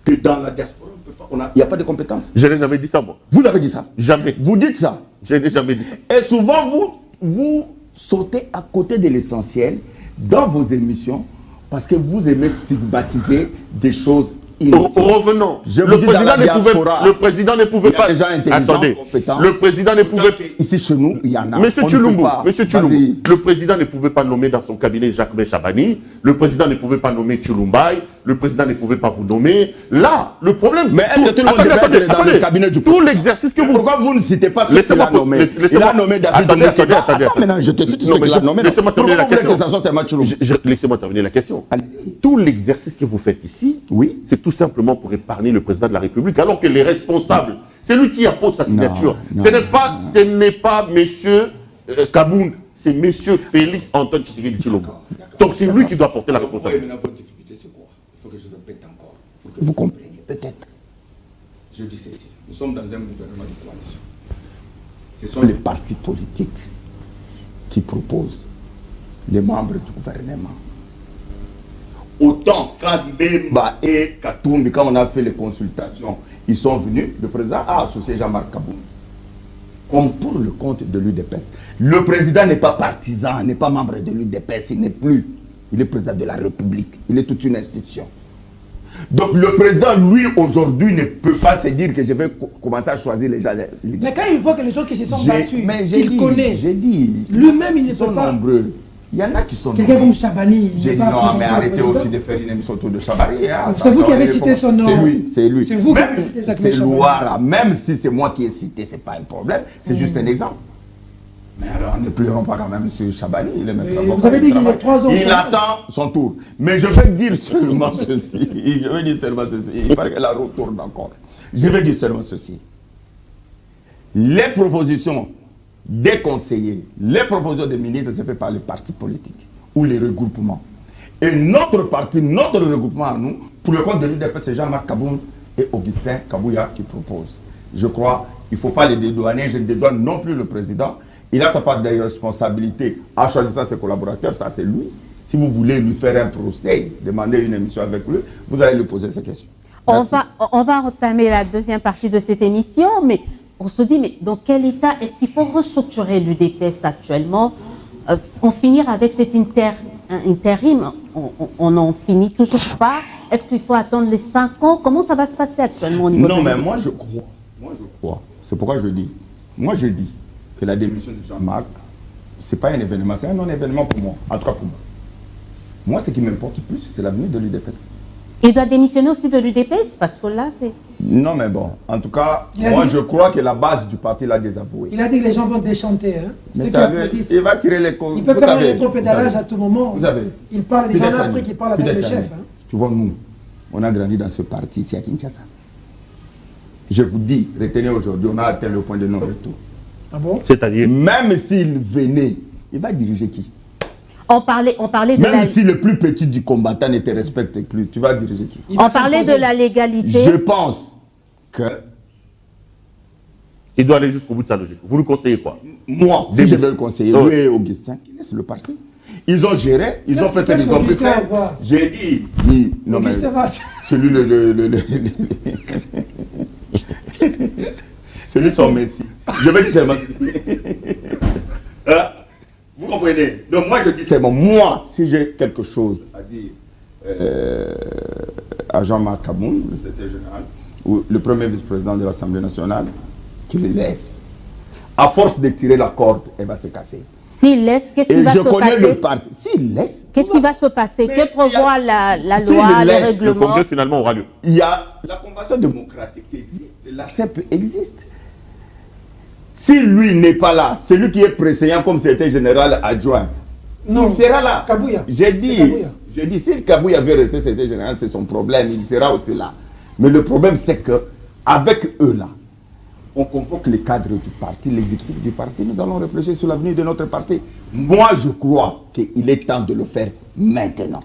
que dans la diaspora, il n'y a pas de compétences. Je n'ai jamais dit ça, moi. Vous avez dit ça? Jamais. Vous dites ça? Je n'ai jamais dit ça. Et souvent, vous sautez à côté de l'essentiel dans vos émissions parce que vous aimez stigmatiser des choses inutiles. Revenons. Le président ne pouvait pas. Attendez. Le président ne pouvait pas. Ici chez nous, il y en a. Monsieur Tshilombo, le président ne pouvait pas nommer dans son cabinet Jacques Chabani. Le président ne pouvait pas nommer Tshilumbai. Le président ne pouvait pas vous nommer. Là, le problème, mais est-ce que tout le monde devait dans le cabinet du président? Tout l'exercice que vous... Pourquoi vous ne citez pas ce qu'il a nommé? Il a nommé David Doumoukéba. Attends, maintenant, je te cite ce qu'il a nommé. Laissez-moi terminer la question. Laissez-moi terminer la question. Tout l'exercice que vous faites ici, oui, c'est tout simplement pour épargner le président de la République, alors que les responsables, c'est lui qui appose sa signature. Ce n'est pas monsieur Kabound, c'est monsieur Félix Antoine Tshisekedi Tshilombo. Donc c'est lui qui doit porter la responsabilité. Il faut que je répète encore, pour que vous compreniez, peut-être. Je dis ceci, nous sommes dans un gouvernement de coalition. Ce sont les partis politiques qui proposent les membres du gouvernement. Autant quand Bemba et Katumbi, quand on a fait les consultations, ils sont venus, le président a associé Jean-Marc Kabound. Comme pour le compte de l'UDPS. Le président n'est pas partisan, n'est pas membre de l'UDPS, il n'est plus. Il est président de la République, il est toute une institution. Donc le président, lui, aujourd'hui, ne peut pas se dire que je vais commencer à choisir les gens. Mais quand il voit que les gens qui se sont battus, qu'il connaît, j'ai dit, lui-même, il ne peut sont pas. Nombreux. Il y en a qui sont quelqu'un comme Chabani. J'ai dit non, mais arrêtez aussi de faire une émission autour de Chabani. C'est vous qui avez cité son nom. C'est lui. C'est vous qui avez cité C'est Louara. Même si c'est moi qui ai cité, ce n'est pas un problème. C'est juste un exemple. Mais alors, ne pleurons pas quand même sur Chabani. Vous avez dit qu'il est 3 ans. Il attend son tour. Mais je vais dire seulement ceci. Il paraît que la roue tourne encore. Je vais dire seulement ceci. Les propositions des conseillers, les propositions des ministres, c'est fait par les partis politiques ou les regroupements. Et notre parti, notre regroupement à nous, pour le compte de l'UDPS, c'est Jean-Marc Kabound et Augustin Kabouya qui proposent. Je crois, il ne faut pas les dédouaner, je ne dédouane non plus le président. Il a sa part de responsabilité en choisissant ses collaborateurs, ça c'est lui. Si vous voulez lui faire un procès, demander une émission avec lui, vous allez lui poser ces questions. On va entamer la deuxième partie de cette émission, mais on se dit, mais dans quel état est-ce qu'il faut restructurer l'UDPS actuellement, en finir avec cet intérim, on n'en finit toujours pas. Est-ce qu'il faut attendre les 5 ans? Comment ça va se passer actuellement au niveau Non, mais moi je crois, c'est pourquoi je dis, que la démission de Jean-Marc, ce n'est pas un événement, c'est un non-événement pour moi, en tout cas pour moi. Moi, ce qui m'importe plus, c'est l'avenir de l'UDPS. Il doit démissionner aussi de l'UDPS, parce que là, c'est... Non, mais bon, en tout cas, moi, je crois que la base du parti l'a désavoué. Il a dit que les gens vont déchanter. Hein. Mais ça il va tirer les comptes. Il peut faire un rétropédalage à tout moment. Vous savez. Il parle des gens là après qu'il parle avec le chef. Hein. Tu vois, nous, on a grandi dans ce parti ici à Kinshasa. Je vous dis, retenez aujourd'hui, on a atteint le point de non-retour. Ah bon? C'est-à-dire, même s'il venait, il va diriger qui? On parlait de même si le plus petit du combattant ne te respecte plus, tu vas diriger qui? On parlait de la légalité. Je pense que... il doit aller jusqu'au bout de sa logique. Vous lui conseillez quoi? Moi, si je veux le conseiller, lui et Augustin, qui laissent le parti. Ils ont géré, ils ont fait ce qu'ils ont pu faire. J'ai dit, non mais, celui celui son Messie. Je vais dire seulement vous comprenez? Donc moi je dis seulement, moi, si j'ai quelque chose à dire à Jean-Marc Kabound, le secrétaire général, ou le premier vice-président de l'Assemblée nationale, qu'il le laisse. À force de tirer la corde, elle va se casser. S'il laisse, qu'est-ce qui va se passer? Et je connais le parti. S'il laisse... Qu'est-ce qui va se passer? Que prévoit la loi, le règlement? Le congrès finalement aura lieu. Il y a la convention démocratique qui existe, la CEP existe. Si lui n'est pas là, celui qui est préséant comme secrétaire général adjoint, il sera là. Kabouya. J'ai dit, si Kabouya veut rester secrétaire général, c'est son problème, il sera aussi là. Mais le problème, c'est que avec eux là, on convoque les cadres du parti, l'exécutif du parti, nous allons réfléchir sur l'avenir de notre parti. Moi, je crois qu'il est temps de le faire maintenant.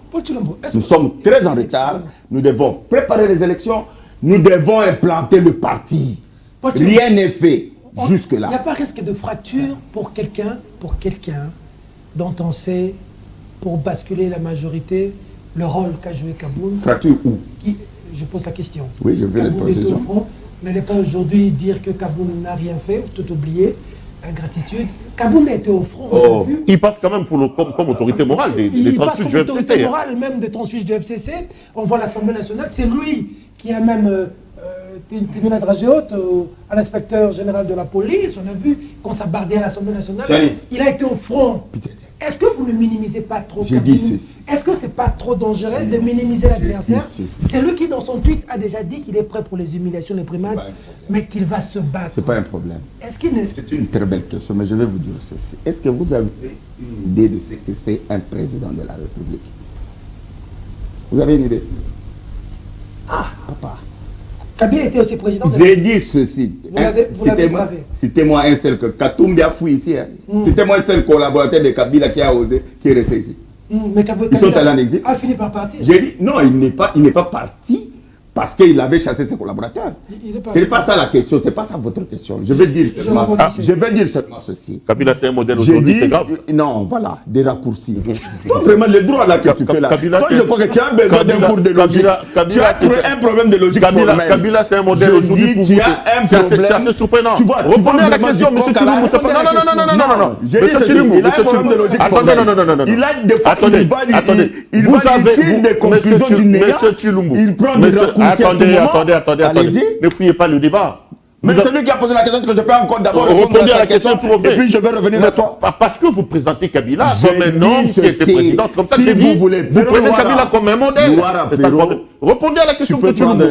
Nous sommes très en retard, nous devons préparer les élections, nous devons implanter le parti. Rien n'est fait. jusque-là. Il n'y a pas risque de fracture pour quelqu'un dont on sait, pour basculer la majorité, le rôle qu'a joué Kaboun. Fracture où? Je pose la question. Oui, je vais le poser. N'allez pas aujourd'hui dire que Kaboun n'a rien fait, ou tout oublié, ingratitude. Kaboun a été au front. Oh. Il passe quand même comme autorité morale des transfuges du FCC. Autorité morale même des transfuges du FCC. On voit l'Assemblée nationale, c'est lui qui a même tenu la dragée haute à l'inspecteur général de la police. On a vu qu'on s'abardait à l'Assemblée nationale. Il a été au front. Est-ce que vous ne minimisez pas trop Kaboun? Est-ce que c'est pas trop dangereux de minimiser l'adversaire? C'est lui qui, dans son tweet, a déjà dit qu'il est prêt pour les humiliations, les primates, mais qu'il va se battre. C'est pas un problème. C'est une très belle question, mais je vais vous dire ceci. Est-ce que vous avez une idée de ce que c'est un président de la République? Vous avez une idée? Ah, papa. Kabila était aussi président. J'ai dit ceci. Citez-moi un seul que Katumbi a fouillé ici. Citez-moi un seul collaborateur de Kabila qui a osé, qui est resté ici. Mais ils sont allés en exil. A fini par partir. J'ai dit non, il n'est pas parti parce qu'il avait chassé ses collaborateurs. Ce n'est pas ça la question, ce n'est pas ça votre question. Je vais dire seulement ceci. Kabila, c'est un modèle aujourd'hui, c'est grave. Non, voilà, des raccourcis. Toi, vraiment, les droits là que tu fais là. Toi, je crois que tu as besoin d'un cours de logique. Tu as un problème de logique formelle. Kabila, c'est un modèle aujourd'hui pour vous. Tu as un problème. C'est assez surprenant. Tu vois, répondez à la question, M. Tshilombo. Non. M. Tshilombo, il a un problème de logique formelle. Non. Il a des fois, il valide des conclusions du néant. Il prend des raccourcis. Attendez. Ne fouillez pas le débat. Mais c'est lui qui a posé la question, est-ce que je peux encore d'abord répondre à la question pour revenir. Et puis je vais revenir à toi. Parce que vous présentez Kabila comme un homme qui était président. Comme ça, j'ai dit, vous présentez Kabila comme un modèle. Répondez à la question de Tshilombo.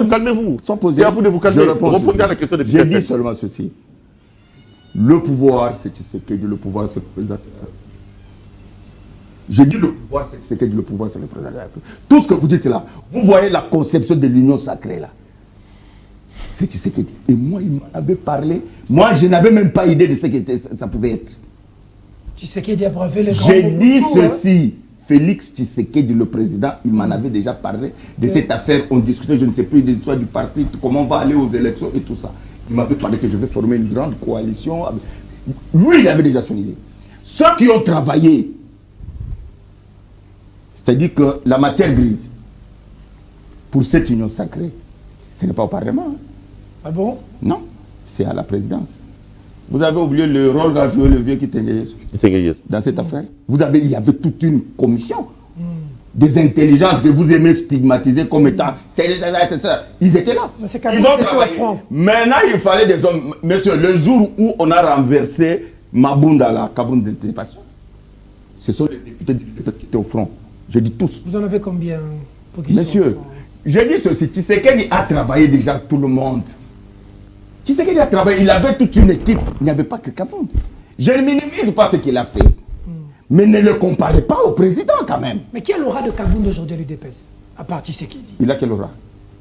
Calmez-vous. C'est à vous de vous calmer. Répondez à la question de J'ai dit seulement ceci. Le pouvoir, c'est Tshisekedi, le pouvoir, c'est le président. J'ai dit le pouvoir, c'est Tshisekedi, le pouvoir, c'est le président de la République. Tout ce que vous dites là, vous voyez la conception de l'union sacrée là. C'est Tshisekedi. Et moi, il m'en avait parlé. Moi, je n'avais même pas idée de ce que ça pouvait être. Tshisekedi a bravé les grands. J'ai dit ceci. Félix Tshisekedi, le président, il m'en avait déjà parlé de cette affaire. On discutait, je ne sais plus, de l'histoire du parti, comment on va aller aux élections et tout ça. Il m'avait parlé que je vais former une grande coalition. Lui, il avait déjà son idée. Ceux qui ont travaillé, c'est-à-dire que la matière grise, pour cette union sacrée, ce n'est pas au Parlement. Hein. Ah bon? Non, c'est à la présidence. Vous avez oublié le rôle qu'a joué le vieux Kitengeyes dans cette affaire. Il y avait toute une commission des intelligences que vous aimez stigmatiser comme étant... Ils étaient là. Ils ont travaillé. Maintenant, il fallait des hommes. Monsieur, le jour où on a renversé Mabunda, la Kaboun d'anticipation, ce sont les députés qui étaient au front. Je dis tous. Vous en avez combien? Monsieur, je dis ceci, Tshisekedi a travaillé déjà tout le monde. Tshisekedi a travaillé, il avait toute une équipe, il n'y avait pas que Kaboun. Je ne minimise pas ce qu'il a fait. Mais ne le comparez pas au président quand même. Mais quel aura de Kaboun aujourd'hui à l'UDPS? À part Tshisekedi. Il a quel aura?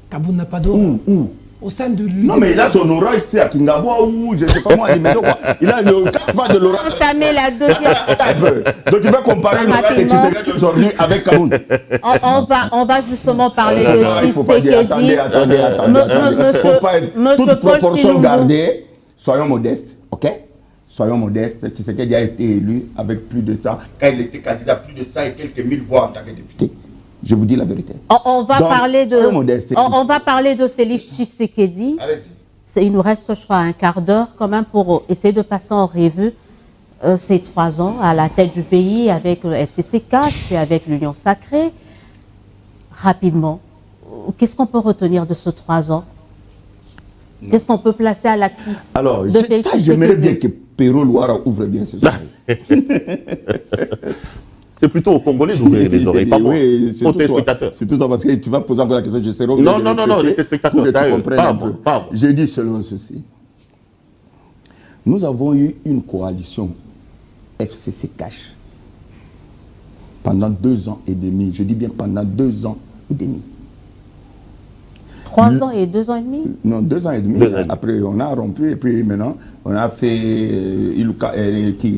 Kaboun n'a pas d'aura. Où? Au sein de l'UDPS. Non mais il a son orage, c'est à Kingabwa ou je ne sais pas moi, à Limedo quoi. Il a le pas de l'orage. Entamer la deuxième. Donc tu vas comparer l'orage de Tshisekedi aujourd'hui avec Kaboun. On va justement parler de Tshisekedi. Attendez. Il ne faut pas être toute proportion gardée. Soyons modestes, ok? Soyons modestes. Tshisekedi a été élu avec plus de ça. Quand il était candidat, plus de ça et quelques mille voix en tant que député. Je vous dis la vérité. On va parler de Félix Tshisekedi. Il nous reste, je crois, un quart d'heure quand même pour essayer de passer en revue ces 3 ans à la tête du pays avec le FCC4 et avec l'Union Sacrée. Rapidement, qu'est-ce qu'on peut retenir de ces 3 ans? Qu'est-ce qu'on peut placer à l'actif? Alors, ça, j'aimerais bien que Perrault Louara ouvre bien ses oreilles. C'est plutôt aux Congolais d'ouvrir les oreilles, pas moi. Oui, aux téléspectateurs. C'est tout toi, parce que tu vas poser encore la question, je sais pas. Non, les téléspectateurs, pour que tu comprennes un peu. J'ai dit seulement ceci. Nous avons eu une coalition FCC Cash pendant 2 ans et demi. Je dis bien pendant 2 ans et demi. 3 ans et 2 ans et demi? Non, 2 ans et demi. Après, on a rompu et puis maintenant, on a fait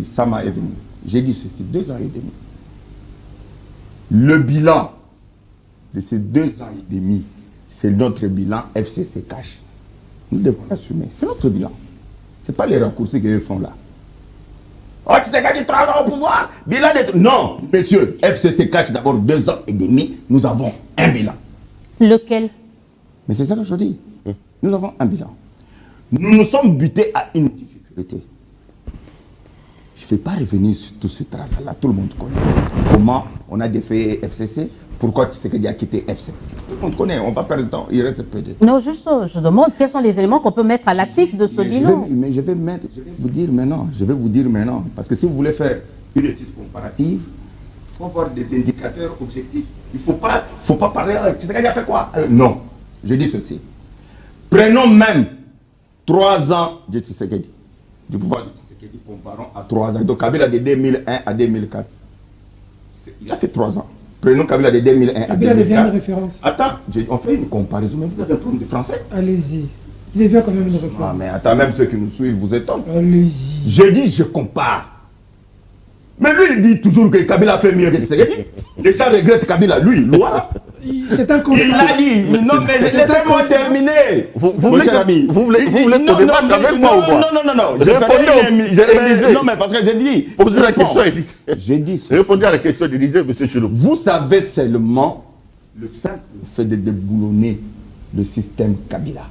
Sama est venu. J'ai dit ceci, 2 ans et demi. Le bilan de ces 2 ans et demi, c'est notre bilan FCC Cash. Nous devons l'assumer. C'est notre bilan. Ce n'est pas les raccourcis qu'ils font là. Oh, tu sais qu'il 3 ans au pouvoir. Bilan de... Non, messieurs, FCC cache d'abord 2 ans et demi. Nous avons un bilan. Lequel? Mais c'est ça que je dis. Nous avons un bilan. Nous nous sommes butés à une difficulté. Je ne vais pas revenir sur tout ce travail-là. Tout le monde connaît. Comment on a défait FCC. Pourquoi tu sais qu'il a quitté FCC. Tout le monde connaît. On va perdre le temps. Il reste peu de temps. Non, juste, je demande quels sont les éléments qu'on peut mettre à l'actif de ce bilan. Je vais vous dire maintenant. Je vais vous dire maintenant. Parce que si vous voulez faire une étude comparative, il faut avoir des indicateurs objectifs. Il ne faut pas parler. Tu sais qu'il a fait quoi? Non. Je dis ceci. Prenons même 3 ans de Tshisekedi. Du pouvoir de Tshisekedi, comparons à 3 ans. Donc Kabila de 2001 à 2004. Il a fait 3 ans. Prenons Kabila de 2001 à 2004. Devient une référence. Attends, on fait une comparaison, mais vous avez un problème de français. Allez-y. Il devient quand même une référence. Ah, mais attends, même ceux qui nous suivent, vous êtes Allez-y. Je dis, je compare. Mais lui, il dit toujours que Kabila fait mieux que Tshisekedi. Les gens regrettent Kabila, lui, loi. C'est un constat. Il l'a dit. Non, mais laissez-moi terminer. Vous voulez débattre avec moi ou pas? Non. Non, mais parce que j'ai dit. Posez la question à Élysée. J'ai dit. Répondez à la question d'Élysée, M. Chilou. Vous savez seulement le simple fait de déboulonner le système Kabila.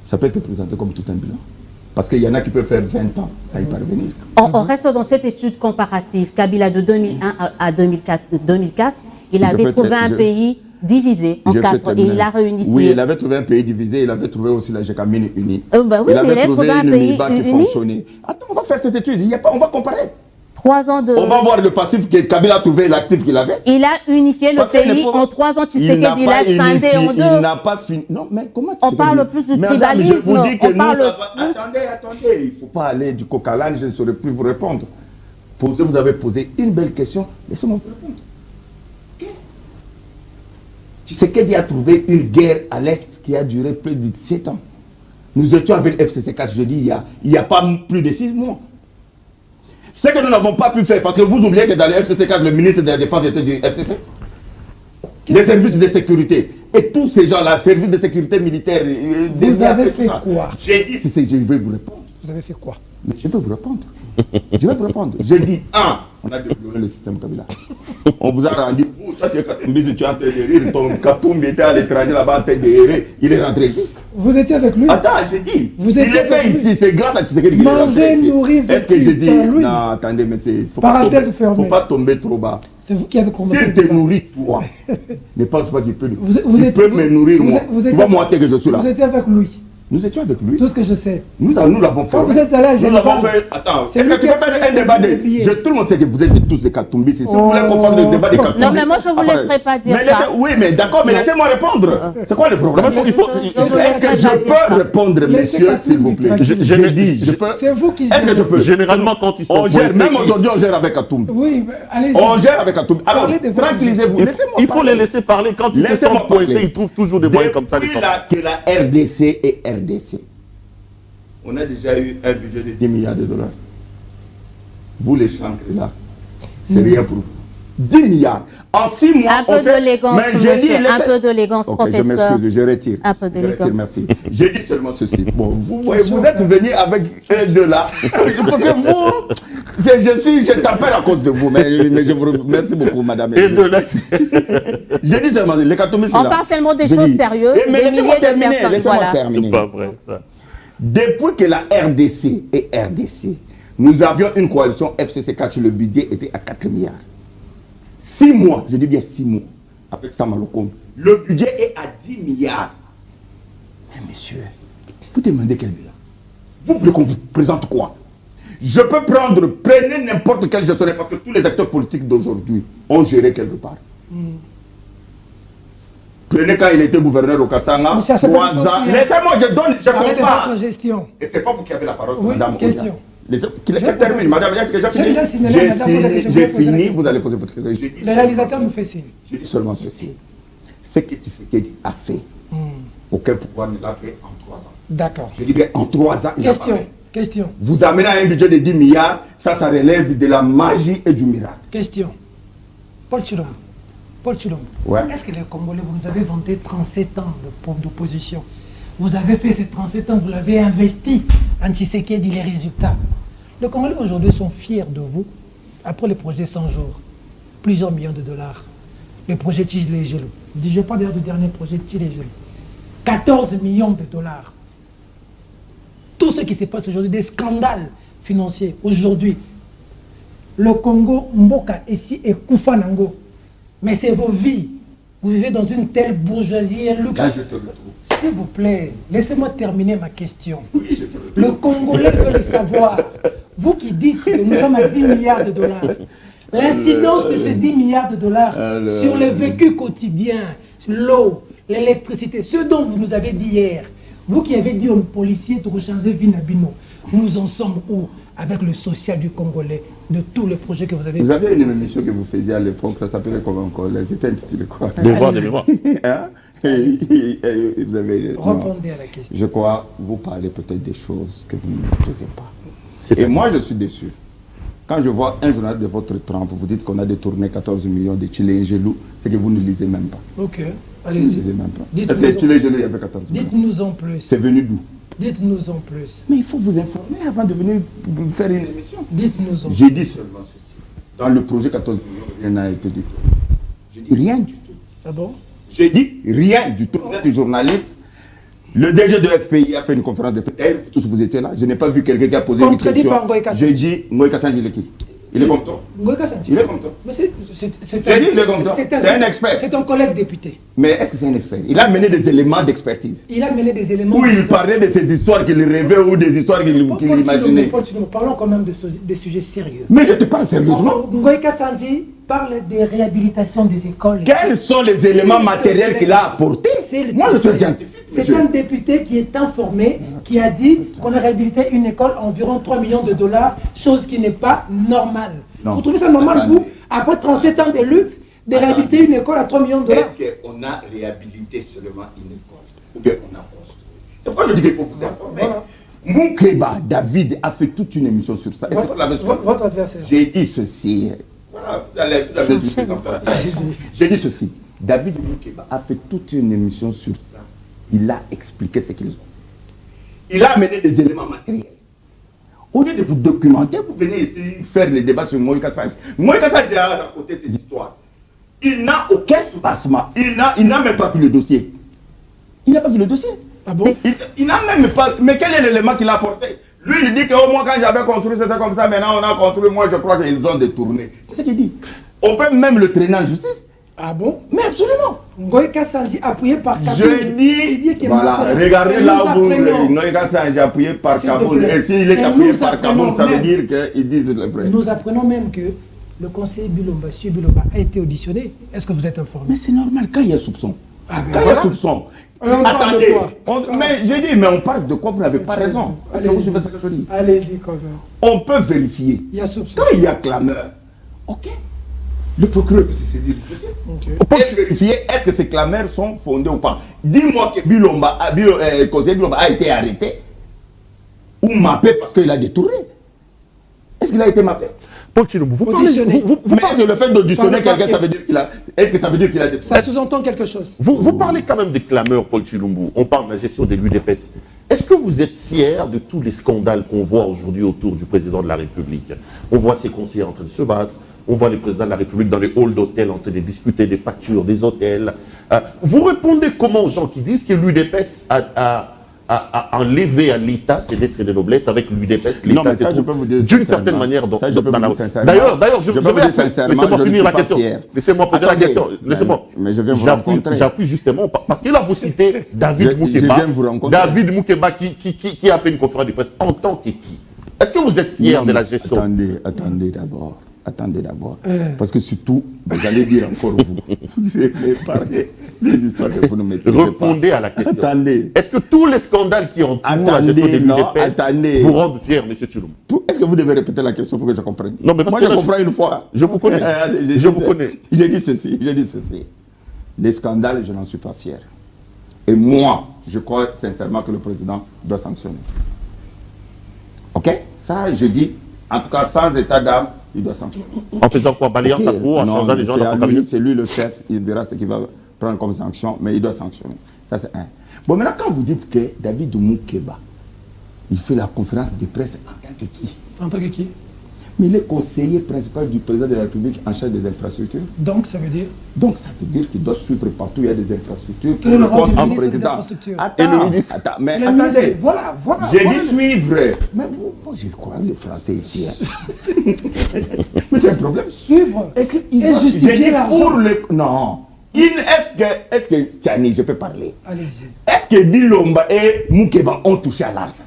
Ça peut être présenté comme tout un bilan. Parce qu'il y en a qui peuvent faire 20 ans, ça y parvenir. On reste dans cette étude comparative. Kabila de 2001 à 2004, il avait trouvé un pays divisé en 4 et il a réunifié. Oui, il avait trouvé un pays divisé, il avait trouvé aussi la Gécamine unie. Bah oui, il avait trouvé un une pays MIBA qui fonctionnait. Attends, on va faire cette étude, on va comparer. 3 ans de... On va voir le passif que Kabila a trouvé et l'actif qu'il avait. Il a unifié le pays en 3 ans, tu sais qu'il a scindé en 2. Il n'a pas fini. Non, mais comment tu On parle plus du tribalisme. Je vous dis que nous... Attendez, il ne faut pas aller du coq à l'âne, je ne saurais plus vous répondre. Vous avez posé une belle question, laissez-moi vous répondre. Tu sais qu'il a trouvé une guerre à l'Est qui a duré plus de 17 ans. Nous étions avec le FCC4, je dis, il n'y a pas plus de 6 mois. Ce que nous n'avons pas pu faire, parce que vous oubliez que dans le FCC4, le ministre de la Défense était du FCC. Les services de sécurité. Et tous ces gens-là, services de sécurité militaire. Vous avez fait quoi? J'ai dit, je vais vous répondre. Vous avez fait quoi? Mais je vais vous répondre. Je vais vous répondre. J'ai dit, on a développé le système Kabila. On vous a rendu, toi tu es Katumbi, tu es en train de rire, ton Katumbi était à l'étranger là-bas en train de rire, il est rentré ici. Vous étiez avec lui? Attends, j'ai dit, il était ici, c'est grâce à Tshisekedi qu'il est rentré Manger, ici. nourrir, est-ce que j'ai dit, lui? non, attendez, mais c'est, faut pas tomber trop bas. C'est vous qui avez commencé. S'il te nourrit, toi, ne pense pas qu'il peut, me nourrir, moi. Tu vois, moi, que je suis là. Vous étiez avec lui? Nous étions avec lui. Tout ce que je sais. Nous l'avons fait. Quand vous êtes allé à Genève. Nous l'avons fait. Attends, est-ce que tu peux faire un débat tout le monde sait que vous êtes tous des Katumbi. Si vous voulez qu'on fasse le débat des Katumbi. Non, mais moi, je ne vous laisserai pas dire ça. Oui, mais d'accord, mais laissez-moi répondre. C'est quoi le problème? Est-ce que je peux répondre, messieurs, s'il vous plaît? Je dis, je peux. C'est vous qui Est-ce que je peux? Généralement, quand ils sont. On gère, même aujourd'hui, on gère avec Katumbi. Oui, allez-y. On gère avec Katumbi. Alors, tranquillisez-vous. Il faut les laisser parler. Quand ils se sentent coincés, ils trouvent toujours des moyens comme ça. Depuis que la RDC est RDC, on a déjà eu un budget de 10 milliards de dollars. Vous, les chancres là, c'est rien pour vous. 10 milliards. En 6 mois, un peu d'élégance, un peu d'élégance, professeur. Je m'excuse, je retire. Un peu d'élégance. Merci. J'ai dit seulement ceci. Bon, vous voyez, vous êtes venus avec un de là. Parce que vous, je t'appelle à cause de vous. Mais je vous remercie beaucoup, madame. Et de là. J'ai dit seulement, les Katumbi, c'est là. On parle tellement des choses sérieuses. Mais laissez-moi terminer. Laissez-moi terminer. C'est pas vrai, ça. Depuis que la RDC est RDC, nous avions une coalition FCC4, le budget était à 4 milliards. 6 mois, je dis bien 6 mois, avec Samalokon, le budget est à 10 milliards. Mais monsieur, vous demandez quel bilan? Vous voulez qu'on vous présente quoi? Je peux prenez n'importe quel gestionnaire, parce que tous les acteurs politiques d'aujourd'hui ont géré quelque part. Prenez quand il était gouverneur au Katanga, 3 ans. Laissez-moi, je compare. Et c'est pas vous qui avez la parole, oui, madame. Question. Je termine, madame, est-ce que j'ai fini? J'ai fini, vous allez poser votre question. Le réalisateur nous fait signe. Je dis seulement ceci. Ce que Tshisekedi a fait, aucun pouvoir ne l'a fait en 3 ans. D'accord. Je dis bien en 3 ans, il a pas fait. Question. Vous amenez à un budget de 10 milliards, ça relève de la magie et du miracle. Question. Paul Chilombo. Ouais. Est-ce que les Congolais, vous nous avez vanté 37 ans d'opposition. Vous avez fait ces 37 ans, vous l'avez investi en Tshisekedi, les résultats. Les Congolais aujourd'hui sont fiers de vous. Après le projet 100 jours, plusieurs millions de dollars. Le projet Tshilé-Gelou. Je parle d'ailleurs du dernier projet Tshilé-Gelou. 14 millions de dollars. Tout ce qui se passe aujourd'hui, des scandales financiers. Aujourd'hui, le Congo, Mboka, ici, et Koufanango. Mais c'est vos vies. Vous vivez dans une telle bourgeoisie et luxe. Là, je te retrouve. S'il vous plaît, laissez-moi terminer ma question. Le Congolais veut le savoir. Vous qui dites que nous sommes à 10 milliards de dollars, l'incidence de ces 10 milliards de dollars sur le vécu quotidien, l'eau, l'électricité, ce dont vous nous avez dit hier, vous qui avez dit aux policiers de rechanger Vinabino, nous en sommes où avec le social du Congolais, de tous les projets que vous avez... Vous avez une émission que vous faisiez à l'époque, ça s'appelait comment encore? C'était intitulé quoi? Devoir de mémoire. Hein? Vous avez... Répondez à la question. Je crois vous parlez peut-être des choses que vous ne maîtrisez pas. Et moi, je suis déçu. Quand je vois un journal de votre trempe, vous dites qu'on a détourné 14 millions de Tshilé-Gelou, c'est que vous ne lisez même pas. Ok, Vous ne allez-y. lisez même pas. Est-ce que Tshilé-Gelou, il y avait 14 millions? Dites-nous en plus. C'est venu d'où? Dites-nous en plus. Mais il faut vous informer avant de venir faire une émission. Dites-nous en plus. J'ai dit seulement ceci. Dans le projet 14 millions, rien n'a été du tout. Je dis rien du tout. Ah bon? J'ai dit rien du tout. Vous êtes journaliste. Le DG de FPI a fait une conférence de presse. Tous vous étiez là. Je n'ai pas vu quelqu'un qui a posé une Contredit question. par Ngoï Kassanji. J'ai dit Ngoï Kassanji, il est qui? Il est comme toi. Ngoï Kassanji. Il est comme toi. Mais J'ai dit, il est comme toi. C'est un expert. C'est un collègue député. Mais est-ce que c'est un expert? Il a mené des éléments d'expertise. Il a mené des éléments... Où il parlait de ces histoires qu'il rêvait ou des histoires qu'il imaginait. Parlons quand même des sujets sérieux. Mais je te parle sérieusement. Ngoï Kassanji parle des réhabilitations des écoles. Quels sont les éléments matériels qu'il a apportés? Moi, je suis scientifique. C'est un député qui est informé, qui a dit qu'on a réhabilité une école à environ 3 millions de dollars, chose qui n'est pas normale. Non. Vous trouvez ça normal, Attendez. vous, après 37 ans de lutte, de réhabiliter une école à 3 millions de dollars? Est-ce qu'on a réhabilité seulement une école? Ou bien on a construit? C'est pourquoi je dis qu'il faut vous informer. Voilà. Moukeba, David, a fait toute une émission sur ça. Et c'est pas la même chose. Votre adversaire. J'ai dit ceci. Voilà, vous allez dire J'ai dit ceci. David Moukeba a fait toute une émission sur ça. Il a expliqué ce qu'ils ont. Il a amené des éléments matériels. Au lieu de vous documenter, vous venez ici faire les débats sur Ngoï Kassanji. Ngoï Kassanji a raconté ces histoires. Il n'a aucun soubassement. Il n'a même pas vu le dossier. Il n'a pas vu le dossier. Ah bon? Il n'a même pas... Mais quel est l'élément qu'il a apporté? Lui, il dit que au moins quand j'avais construit, c'était comme ça. Maintenant, on a construit. Moi, je crois qu'ils ont détourné. C'est ce qu'il dit. On peut même le traîner en justice. Ah bon? Mais absolument. Ngoï Kassanji, appuyé par Kaboul. Je dis, voilà, regardez là où Ngoï Kassanji est appuyé par Kaboul. Et s'il est appuyé par Kaboul, ça veut dire qu'ils disent le vrai. Nous apprenons même que le conseiller Bilomba, M. Bilomba, a été auditionné. Est-ce que vous êtes informé? Mais c'est normal, quand il y a soupçon. Ah, Quand il y voilà. a soupçon. On parle de Attendez. quoi? Mais j'ai dit, mais on parle de quoi? Vous n'avez pas raison. Est-ce que vous suivez ce que je dis? Allez-y, quand même. On peut vérifier. Il y a soupçon. Quand il y a clameur, ok, le procureur peut se saisir du dossier. On peut vérifier est-ce que ces clameurs sont fondées ou pas. Dis-moi que Bilomba, conseiller Bilomba a été arrêté ou mappé parce qu'il a détourné. Est-ce qu'il a été mappé? Paul Tshilombo, vous Auditionné. Mais le fait d'auditionner quelqu'un, ça veut dire qu'il a... Est-ce que ça veut dire qu'il a détourné? Ça sous-entend quelque chose. Vous parlez quand même des clameurs, Paul Tshilombo. On parle de la gestion des l'UDPS. Est-ce que vous êtes fier de tous les scandales qu'on voit aujourd'hui autour du président de la République? On voit ses conseillers en train de se battre. On voit les présidents de la République dans les halls d'hôtels en train de discuter des factures des hôtels. Vous répondez comment aux gens qui disent que l'UDPS a enlevé à l'État ses lettres de noblesse avec l'UDPS? Non, mais L'État ça, je peux vous dire d'une certaine manière. D'ailleurs, je vais vous sincèrement, laissez-moi finir la question. Laissez-moi poser la question. Laissez-moi. Mais je viens vous rencontrer. J'appuie justement parce qu'il a vous cité David Moukeba. David Moukeba qui a fait une conférence de presse en tant que qui? Est-ce que vous êtes fier de la gestion? Attendez d'abord. Attendez d'abord. Parce que surtout, j'allais dire encore vous. Vous aimez parler des histoires que vous ne maîtrisez pas. Répondez à la question. Attendez. Est-ce que tous les scandales qui entourent la gestion des l'UDPS vous rendent fier, M. Tshilombo? Est-ce que vous devez répéter la question pour que je comprenne? Non, mais parce moi, que je là, comprends une fois. Je vous connais. Je vous connais. J'ai dit ceci. Les scandales, je n'en suis pas fier. Et moi, je crois sincèrement que le président doit sanctionner. Ok? Ça, je dis, en tout cas, sans état d'âme, il doit sanctionner. En faisant quoi? Balayant sa cour, en changeant les gens dans son cabinet? C'est lui le chef, il verra ce qu'il va prendre comme sanction, mais il doit sanctionner. Ça, c'est un. Bon, maintenant, quand vous dites que David Moukeba, il fait la conférence de presse en tant que qui? En tant que qui? Mais il est conseiller principal du président de la République en charge des infrastructures. Donc, ça veut dire? Donc, ça veut dire qu'il doit suivre partout, il y a des infrastructures. Quel est le rôle du en ministre des président. Infrastructures? Attends, mais attendez. Voilà. J'ai dit suivre. Mais moi, je crois les Français ici. Hein. Mais c'est un problème. Suivre. Est-ce qu'il Et justifier j'ai dit l'argent. pour le... Non. Est-ce que Tiani, je peux parler? Allez-y. Est-ce que Bilomba et Moukeba ont touché à l'argent?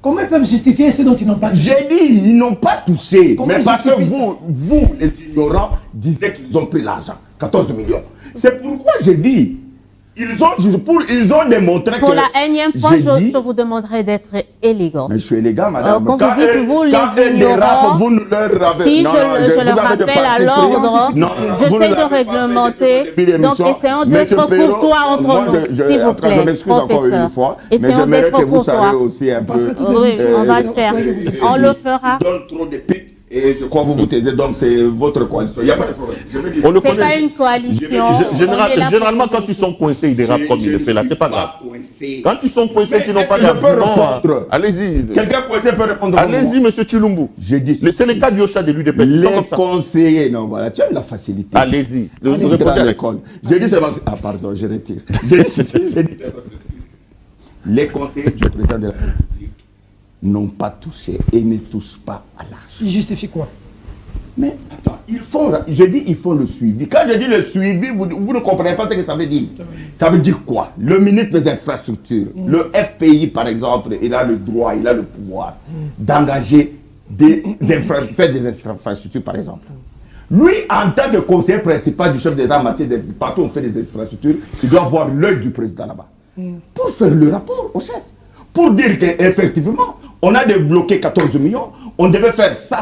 Comment ils peuvent justifier ce dont ils n'ont pas touché? J'ai dit, ils n'ont pas touché. Comment mais parce que justifie vous, les ignorants, disiez qu'ils ont pris l'argent. 14 millions. C'est pourquoi j'ai dit, ils ont démontré que... Pour la énième fois, dit, je vous demanderai d'être élégant. mais je suis élégant, madame. Quand vous dites vous, les elles ignorants, dérapent, vous ne leur avez... si non, je le rappelle à l'ordre, j'essaie de réglementer. Donc, essayons d'être courtois entre nous, s'il vous plaît, je m'excuse encore une fois, mais essayons j'aimerais d'être que vous courtois. sachiez aussi un peu... Oui, on va le faire. On le fera. Il donne trop de pics. Et je crois que vous vous taisez, donc c'est votre coalition. Il n'y a pas de problème. On le C'est connaît. pas une coalition. Généralement, quand ils sont coincés, ils dérapent comme il le fait là. C'est pas grave. Quand ils sont coincés, qu'ils n'ont pas d'argument. Allez-y. Quelqu'un coincé peut répondre. Allez-y, monsieur Chilumbu. J'ai dit. C'est les cas du Ocha de l'UDP. Les conseillers, non, voilà, tu as la facilité. Allez-y. Répondez à l'école. J'ai dit seulement. Ah, pardon, je retire. J'ai dit seulement ceci. Les conseillers du président de la République n'ont pas touché et ne touchent pas à l'argent. Ils justifient quoi? Mais attends, ils font le suivi. Quand je dis le suivi, vous ne comprenez pas ce que ça veut dire. Ça veut dire quoi? Le ministre des Infrastructures, le FPI par exemple, il a le droit, il a le pouvoir d'engager faire des infrastructures par exemple. Lui, en tant que conseiller principal du chef d'État en matière de partout où on fait des infrastructures, il doit avoir l'œil du président là-bas. Pour faire le rapport au chef. Pour dire qu'effectivement, on a débloqué 14 millions, on devait faire ça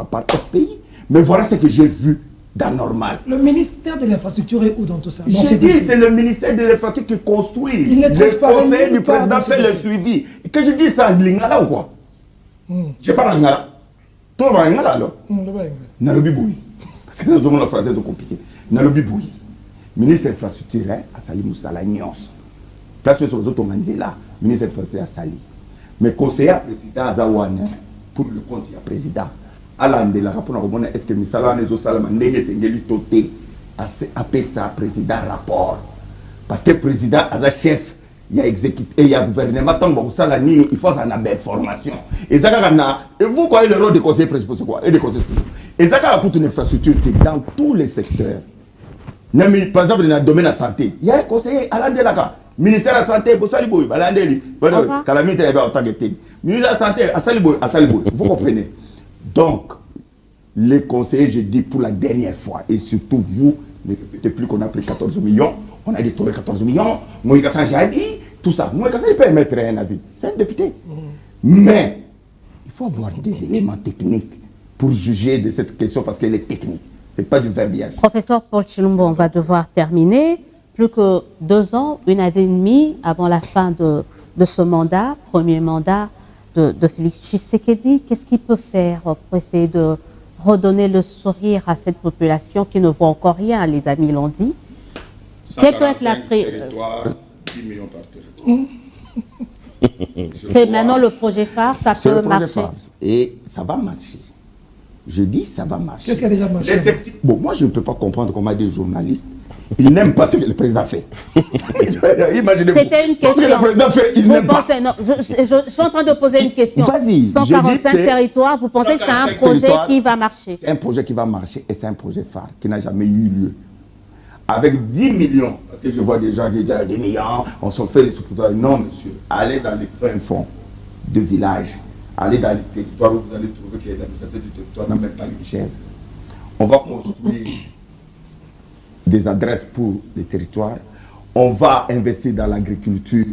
par FPI. Mais voilà ce que j'ai vu d'anormal. Le ministère de l'Infrastructure est où dans tout ça? J'ai dit, c'est le ministère de l'Infrastructure qui construit. Le conseiller du président fait le suivi. Et que je dis ça en lingala ou quoi? Je parle en lingala. Tout le monde en lingala alors? Nalobi Boui. Parce que les hommes français sont compliqués. Nalobi Boui. Ministre de l'Infrastructure, Assali Moussala Nyons. Place sur les autres là, ministre français à Sali. Mais conseiller président Azawane, pour le compte, il y a président. Alande la rapport à est-ce que Misala Nezo Salama Nege Sengeli Toté a appelé ça président rapport. Parce que président Aza chef, il y a exécuté, il y a gouvernement, tant que ça il faut en avoir formation. Et vous croyez le rôle des conseillers principaux, c'est quoi? Et des conseillers principaux. Et ça a une infrastructure dans tous les secteurs. Par exemple, dans le domaine de la santé, il y a un conseiller Alande Laka. Ministère de la Santé, Bossaliboui, Balandeli, Calamité, ministère de la Santé, Assaliboui, vous comprenez? Donc, les conseillers, je dis pour la dernière fois, et surtout vous, ne répétez plus qu'on a pris 14 millions, on a détourné 14 millions, Moïka Sanjadi, tout ça. Moïka Sanjadi peut émettre un avis, c'est un député. Mais, il faut avoir des éléments techniques pour juger de cette question parce qu'elle est technique, ce n'est pas du verbiage. Professeur Paul Chilumbu, on va devoir terminer. Plus que 2 ans, 1 année et demie avant la fin de ce mandat, premier mandat de Félix Tshisekedi, qu'est-ce qu'il peut faire pour essayer de redonner le sourire à cette population qui ne voit encore rien, les amis l'ont dit? Quelle peut être la territoire, 10 millions par territoire. C'est maintenant le projet phare, ça peut marcher. Et ça va marcher. Je dis ça va marcher. Qu'est-ce qui a déjà marché? Bon, moi je ne peux pas comprendre comment des journalistes, ils n'aiment pas ce que le président fait. Imaginez-vous. C'était une question. Ce que le président fait, il n'aime pas. Non, je suis en train de poser une question. Vas-y. 145 territoires, vous pensez que c'est un projet qui va marcher? C'est un projet qui va marcher et c'est un projet phare qui n'a jamais eu lieu. Avec 10 millions, parce que je vois des gens qui disent 10 millions, on s'en fait les sous-territoires. Non, monsieur, allez dans les fins fonds de village, allez dans les territoires où vous allez trouver que l'administrateur du territoire n'a même pas une chaise. On va construire des adresses pour les territoires. On va investir dans l'agriculture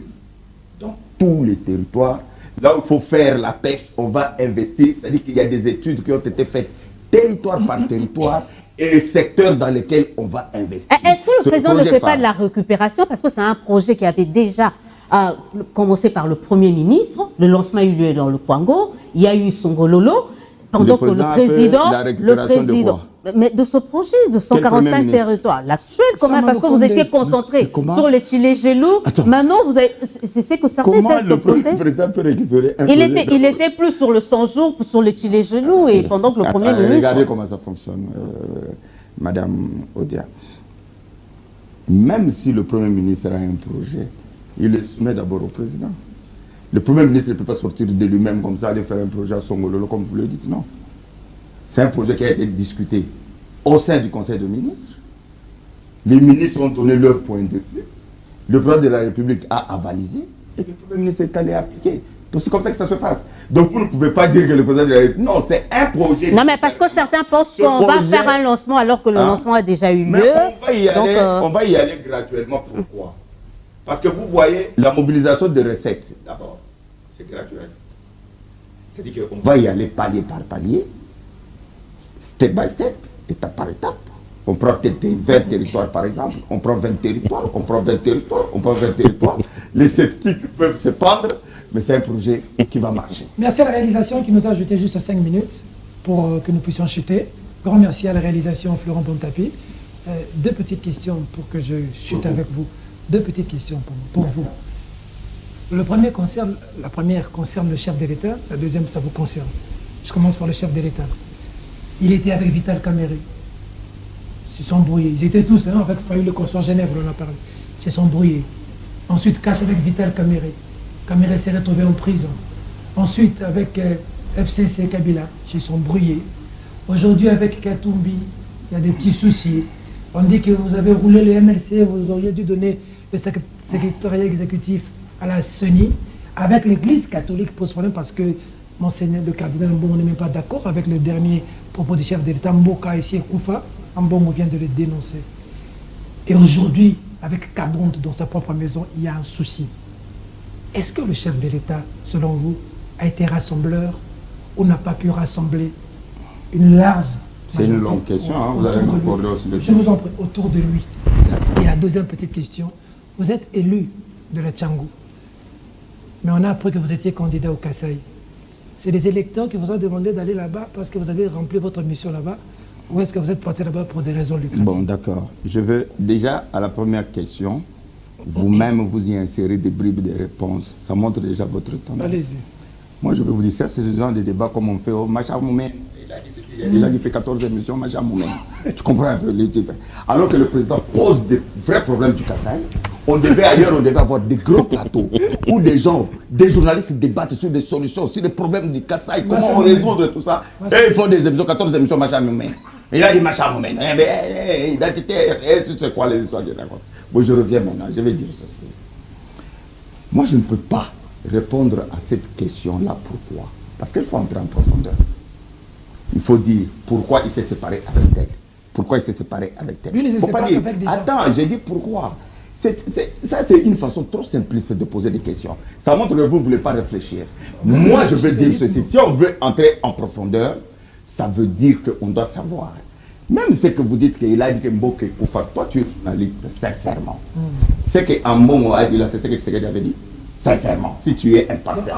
dans tous les territoires. Là où il faut faire la pêche, on va investir. C'est-à-dire qu'il y a des études qui ont été faites territoire par territoire et secteurs dans lesquels on va investir. Est-ce que le président ne fait pas de la récupération? Parce que c'est un projet qui avait déjà commencé par le Premier ministre. Le lancement a eu lieu dans le Kwango. Il y a eu Songololo. Pendant que le président... Mais de ce projet de Quel Premier 145 ministre? territoires, l'actuel quand même, parce que vous étiez concentré sur les Tchilé-Gelou. Maintenant, vous avez, c'est que certains Comment le projet, président peut récupérer un il était plus sur le 100 jours, plus sur les Tchilé-Gelou, et pendant que le Premier ministre... Regardez comment ça fonctionne, Madame Odia. Même si le Premier ministre a un projet, il le soumet d'abord au président. Le Premier ministre ne peut pas sortir de lui-même comme ça, aller faire un projet à Songololo, comme vous le dites, non. C'est un projet qui a été discuté au sein du Conseil des ministres. Les ministres ont donné leur point de vue. Le président de la République a avalisé et le Premier ministre est allé appliquer. Donc c'est comme ça que ça se passe. Donc vous ne pouvez pas dire que le président de la République... Non, c'est un projet. Non, mais parce que certains pensent qu'on va faire un lancement alors que le lancement a déjà eu lieu. Mais on va y aller graduellement. Pourquoi? Parce que vous voyez, la mobilisation de recettes, d'abord, c'est graduel. C'est-à-dire qu'on va y aller palier par palier, step by step, étape par étape. On prend peut-être 20 territoires par exemple, on prend 20 territoires, on prend 20 territoires, on prend 20 territoires. Les sceptiques peuvent se pendre, mais c'est un projet qui va marcher. Merci à la réalisation qui nous a ajouté juste 5 minutes pour que nous puissions chuter. Grand merci à la réalisation Florent Bontapi. Deux petites questions pour que je chute avec vous. Deux petites questions pour vous. La première concerne le chef de l'État, la deuxième, ça vous concerne. Je commence par le chef de l'État. Il était avec Vital Kamerhe. Ils se sont brouillés. Ils étaient tous, avec le consort Genève, on en a parlé. Ils se sont brouillés. Ensuite, caché avec Vital Kamerhe. Kamerhe s'est retrouvé en prison. Ensuite, avec FCC Kabila, ils se sont brouillés. Aujourd'hui, avec Katumbi, il y a des petits soucis. On dit que vous avez roulé le MLC, vous auriez dû donner le secrétariat exécutif à la CENI. Avec l'Église catholique pose problème parce que Monseigneur le cardinal Mbongo n'est même pas d'accord avec le dernier propos du chef de l'État, Mboka ici Koufa. Mbongo vient de le dénoncer. Et aujourd'hui, avec Kabonde dans sa propre maison, il y a un souci. Est-ce que le chef de l'État, selon vous, a été rassembleur ou n'a pas pu rassembler une large... C'est une longue question, hein, vous allez m'accorder aussi le temps. Je vous en prie, autour de lui. Et la deuxième petite question, vous êtes élu de la Tchangou, mais on a appris que vous étiez candidat au Kasaï. C'est les électeurs qui vous ont demandé d'aller là-bas parce que vous avez rempli votre mission là-bas, ou est-ce que vous êtes parti là-bas pour des raisons lucratives? Bon, d'accord. Je veux déjà, à la première question, vous-même vous y insérez des bribes de réponses. Ça montre déjà votre tendance. Allez-y. Moi, je vais vous dire, ça, c'est ce genre de débat comme on fait au Macha Moumen. Il y a des gens qui font 14 émissions, Macha Moumen. Tu comprends un peu les types. Alors que le président pose des vrais problèmes du Kasaï, on devait avoir des gros plateaux où des gens, des journalistes débattent sur des solutions, sur les problèmes du Kasaï, comment on résoudre tout ça. Et ils font des émissions, 14 émissions, Macha Moumen. Il a dit Macha Moumen. Identité, c'est quoi les histoires de raconte. Bon, je reviens maintenant, je vais dire ceci. Moi, je ne peux pas répondre à cette question-là. Pourquoi? Parce qu'il faut entrer en profondeur. Il faut dire pourquoi il s'est séparé avec elle. Pourquoi il s'est séparé avec elle. Lui, il ne faut s'est pas pas dire, avec des gens. attends, j'ai dit pourquoi. Ça, c'est une façon trop simpliste de poser des questions. Ça montre que vous ne voulez pas réfléchir. Moi, je veux dire ceci. Si on veut entrer en profondeur, ça veut dire qu'on doit savoir. Même ce que vous dites qu'il a dit que Mboka Koufa, toi tu es journaliste, sincèrement. Ce que Mbongo a dit là, c'est ce que Tshisekedi avait dit. Sincèrement, si tu es impartial.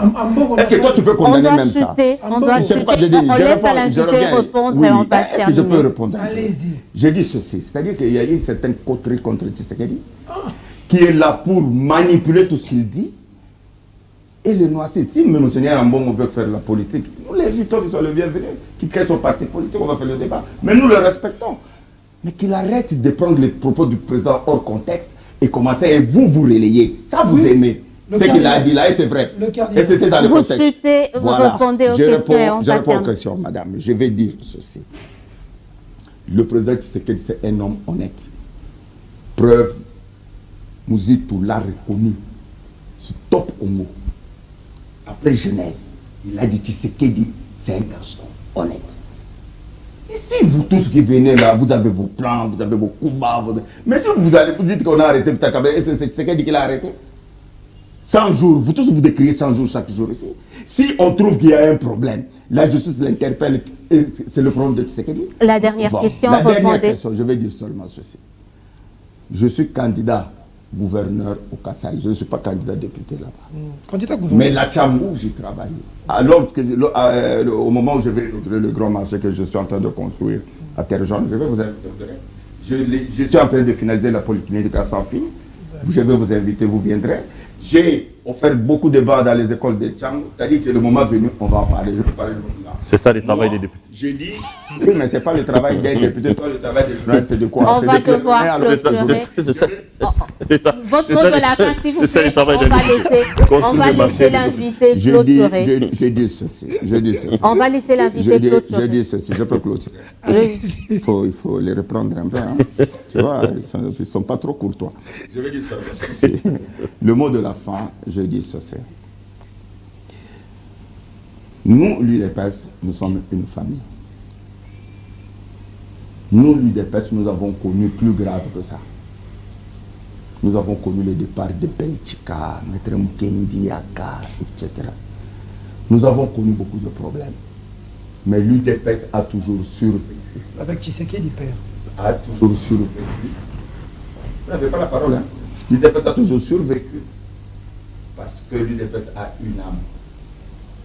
Est-ce que toi tu peux condamner même ça? On doit C'est pourquoi je dis, je reviens. Oui, est-ce que je peux répondre? Allez-y. J'ai dit ceci, c'est-à-dire qu'il y a une certaine coterie contre Tshisekedi qui est là pour manipuler tout ce qu'il dit et le noyer. Si M. Mbongo veut faire la politique, nous l'invitons, ils sont les bienvenus, qu'il crée son parti politique, on va faire le débat. Mais nous le respectons. Mais qu'il arrête de prendre les propos du président hors contexte et commencer et vous relayez. Ça vous aimez. Ce qu'il a dit là, et c'est vrai. Et c'était dans le contexte. Vous chutez, vous répondez aux questions. Je réponds aux questions, madame. Je vais dire ceci. Le président Tshisekedi, c'est un homme honnête. Preuve, Mouzitou l'a reconnu. C'est top homo. Après Genève, il a dit Tshisekedi, c'est un garçon honnête. Et si vous tous qui venez là, vous avez vos plans, vous avez vos coups bas, mais si vous dites qu'on a arrêté Vital Kamerhe, c'est Tshisekedi qui l'a arrêté. 100 jours, vous tous vous décrivez 100 jours chaque jour ici. Si on trouve qu'il y a un problème, la justice l'interpelle, c'est le problème de Tshisekedi. La dernière question, la dernière question, je vais dire seulement ceci. Je suis candidat gouverneur au Kasaï, je ne suis pas candidat député là-bas. Candidat gouverneur. Mais la Tchangou, j'y travaille. Alors, au moment où je vais inaugurer le grand marché que je suis en train de construire à Terre Jaune. Je vais vous inviter. Je suis en train de finaliser la polyclinique à Safi. Je vais vous inviter, vous viendrez. J'ai offert beaucoup de débats dans les écoles de Tchang, c'est-à-dire que le moment venu, on va en parler. Je vais parler de là. C'est ça le travail des députés. J'ai dit, oui, mais ce n'est pas le travail des députés, toi, le travail des journalistes, c'est de quoi? On va devoir clôturer. C'est ça. Votre mot de la fin, s'il vous plaît, on va laisser l'invité clôturer. Je dis ceci. On va laisser l'invité clôturer. Je dis ceci, je peux clôturer. Oui. Il faut les reprendre un peu. Hein. Tu vois, ils ne sont pas trop courtois. Je vais dire ceci. Le mot de la fin, je dis ceci. Nous, l'UDPS, nous sommes une famille. Nous, l'UDPS, nous avons connu plus grave que ça. Nous avons connu le départ de Belchika, Maître Mukendi, Yaka, etc. Nous avons connu beaucoup de problèmes. Mais l'UDPS a toujours survécu. Avec Tshisekedi, père. A toujours survécu. Vous n'avez pas la parole, hein? L'UDPS a toujours survécu. Parce que l'UDPS a une âme.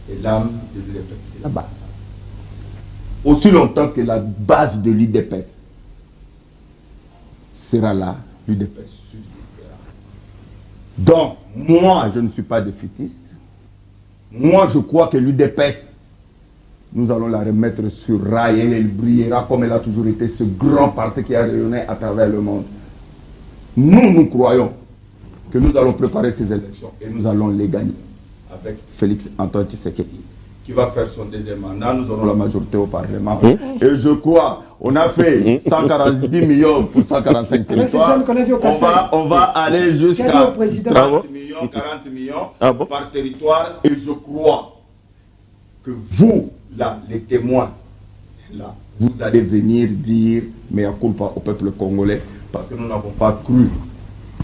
Et l'âme de l'UDPS, c'est la base. Aussi longtemps que la base de l'UDPS sera là, l'UDPS subsistera. Donc, moi, je ne suis pas défaitiste. Moi, je crois que l'UDPS, nous allons la remettre sur rail et elle brillera comme elle a toujours été, ce grand parti qui a rayonné à travers le monde. Nous croyons que nous allons préparer ces élections et nous allons les gagner avec Félix Antoine Tshisekedi, qui va faire son deuxième mandat. Nous aurons la majorité au Parlement. Et je crois, on a fait 140 millions pour 145 territoires. On va aller jusqu'à 30 millions, 40 millions par territoire. Et je crois que vous, là, les témoins, là, vous allez venir dire mea culpa au peuple congolais parce que nous n'avons pas cru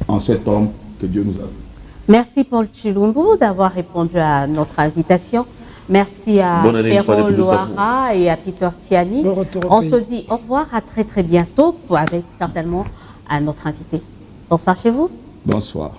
en cet homme que Dieu nous a vu. Merci Paul Tshilombo d'avoir répondu à notre invitation. Merci à Perro Loara et à Peter Tiani. On se dit au revoir, à très très bientôt avec certainement un autre invité. Bonsoir chez vous. Bonsoir.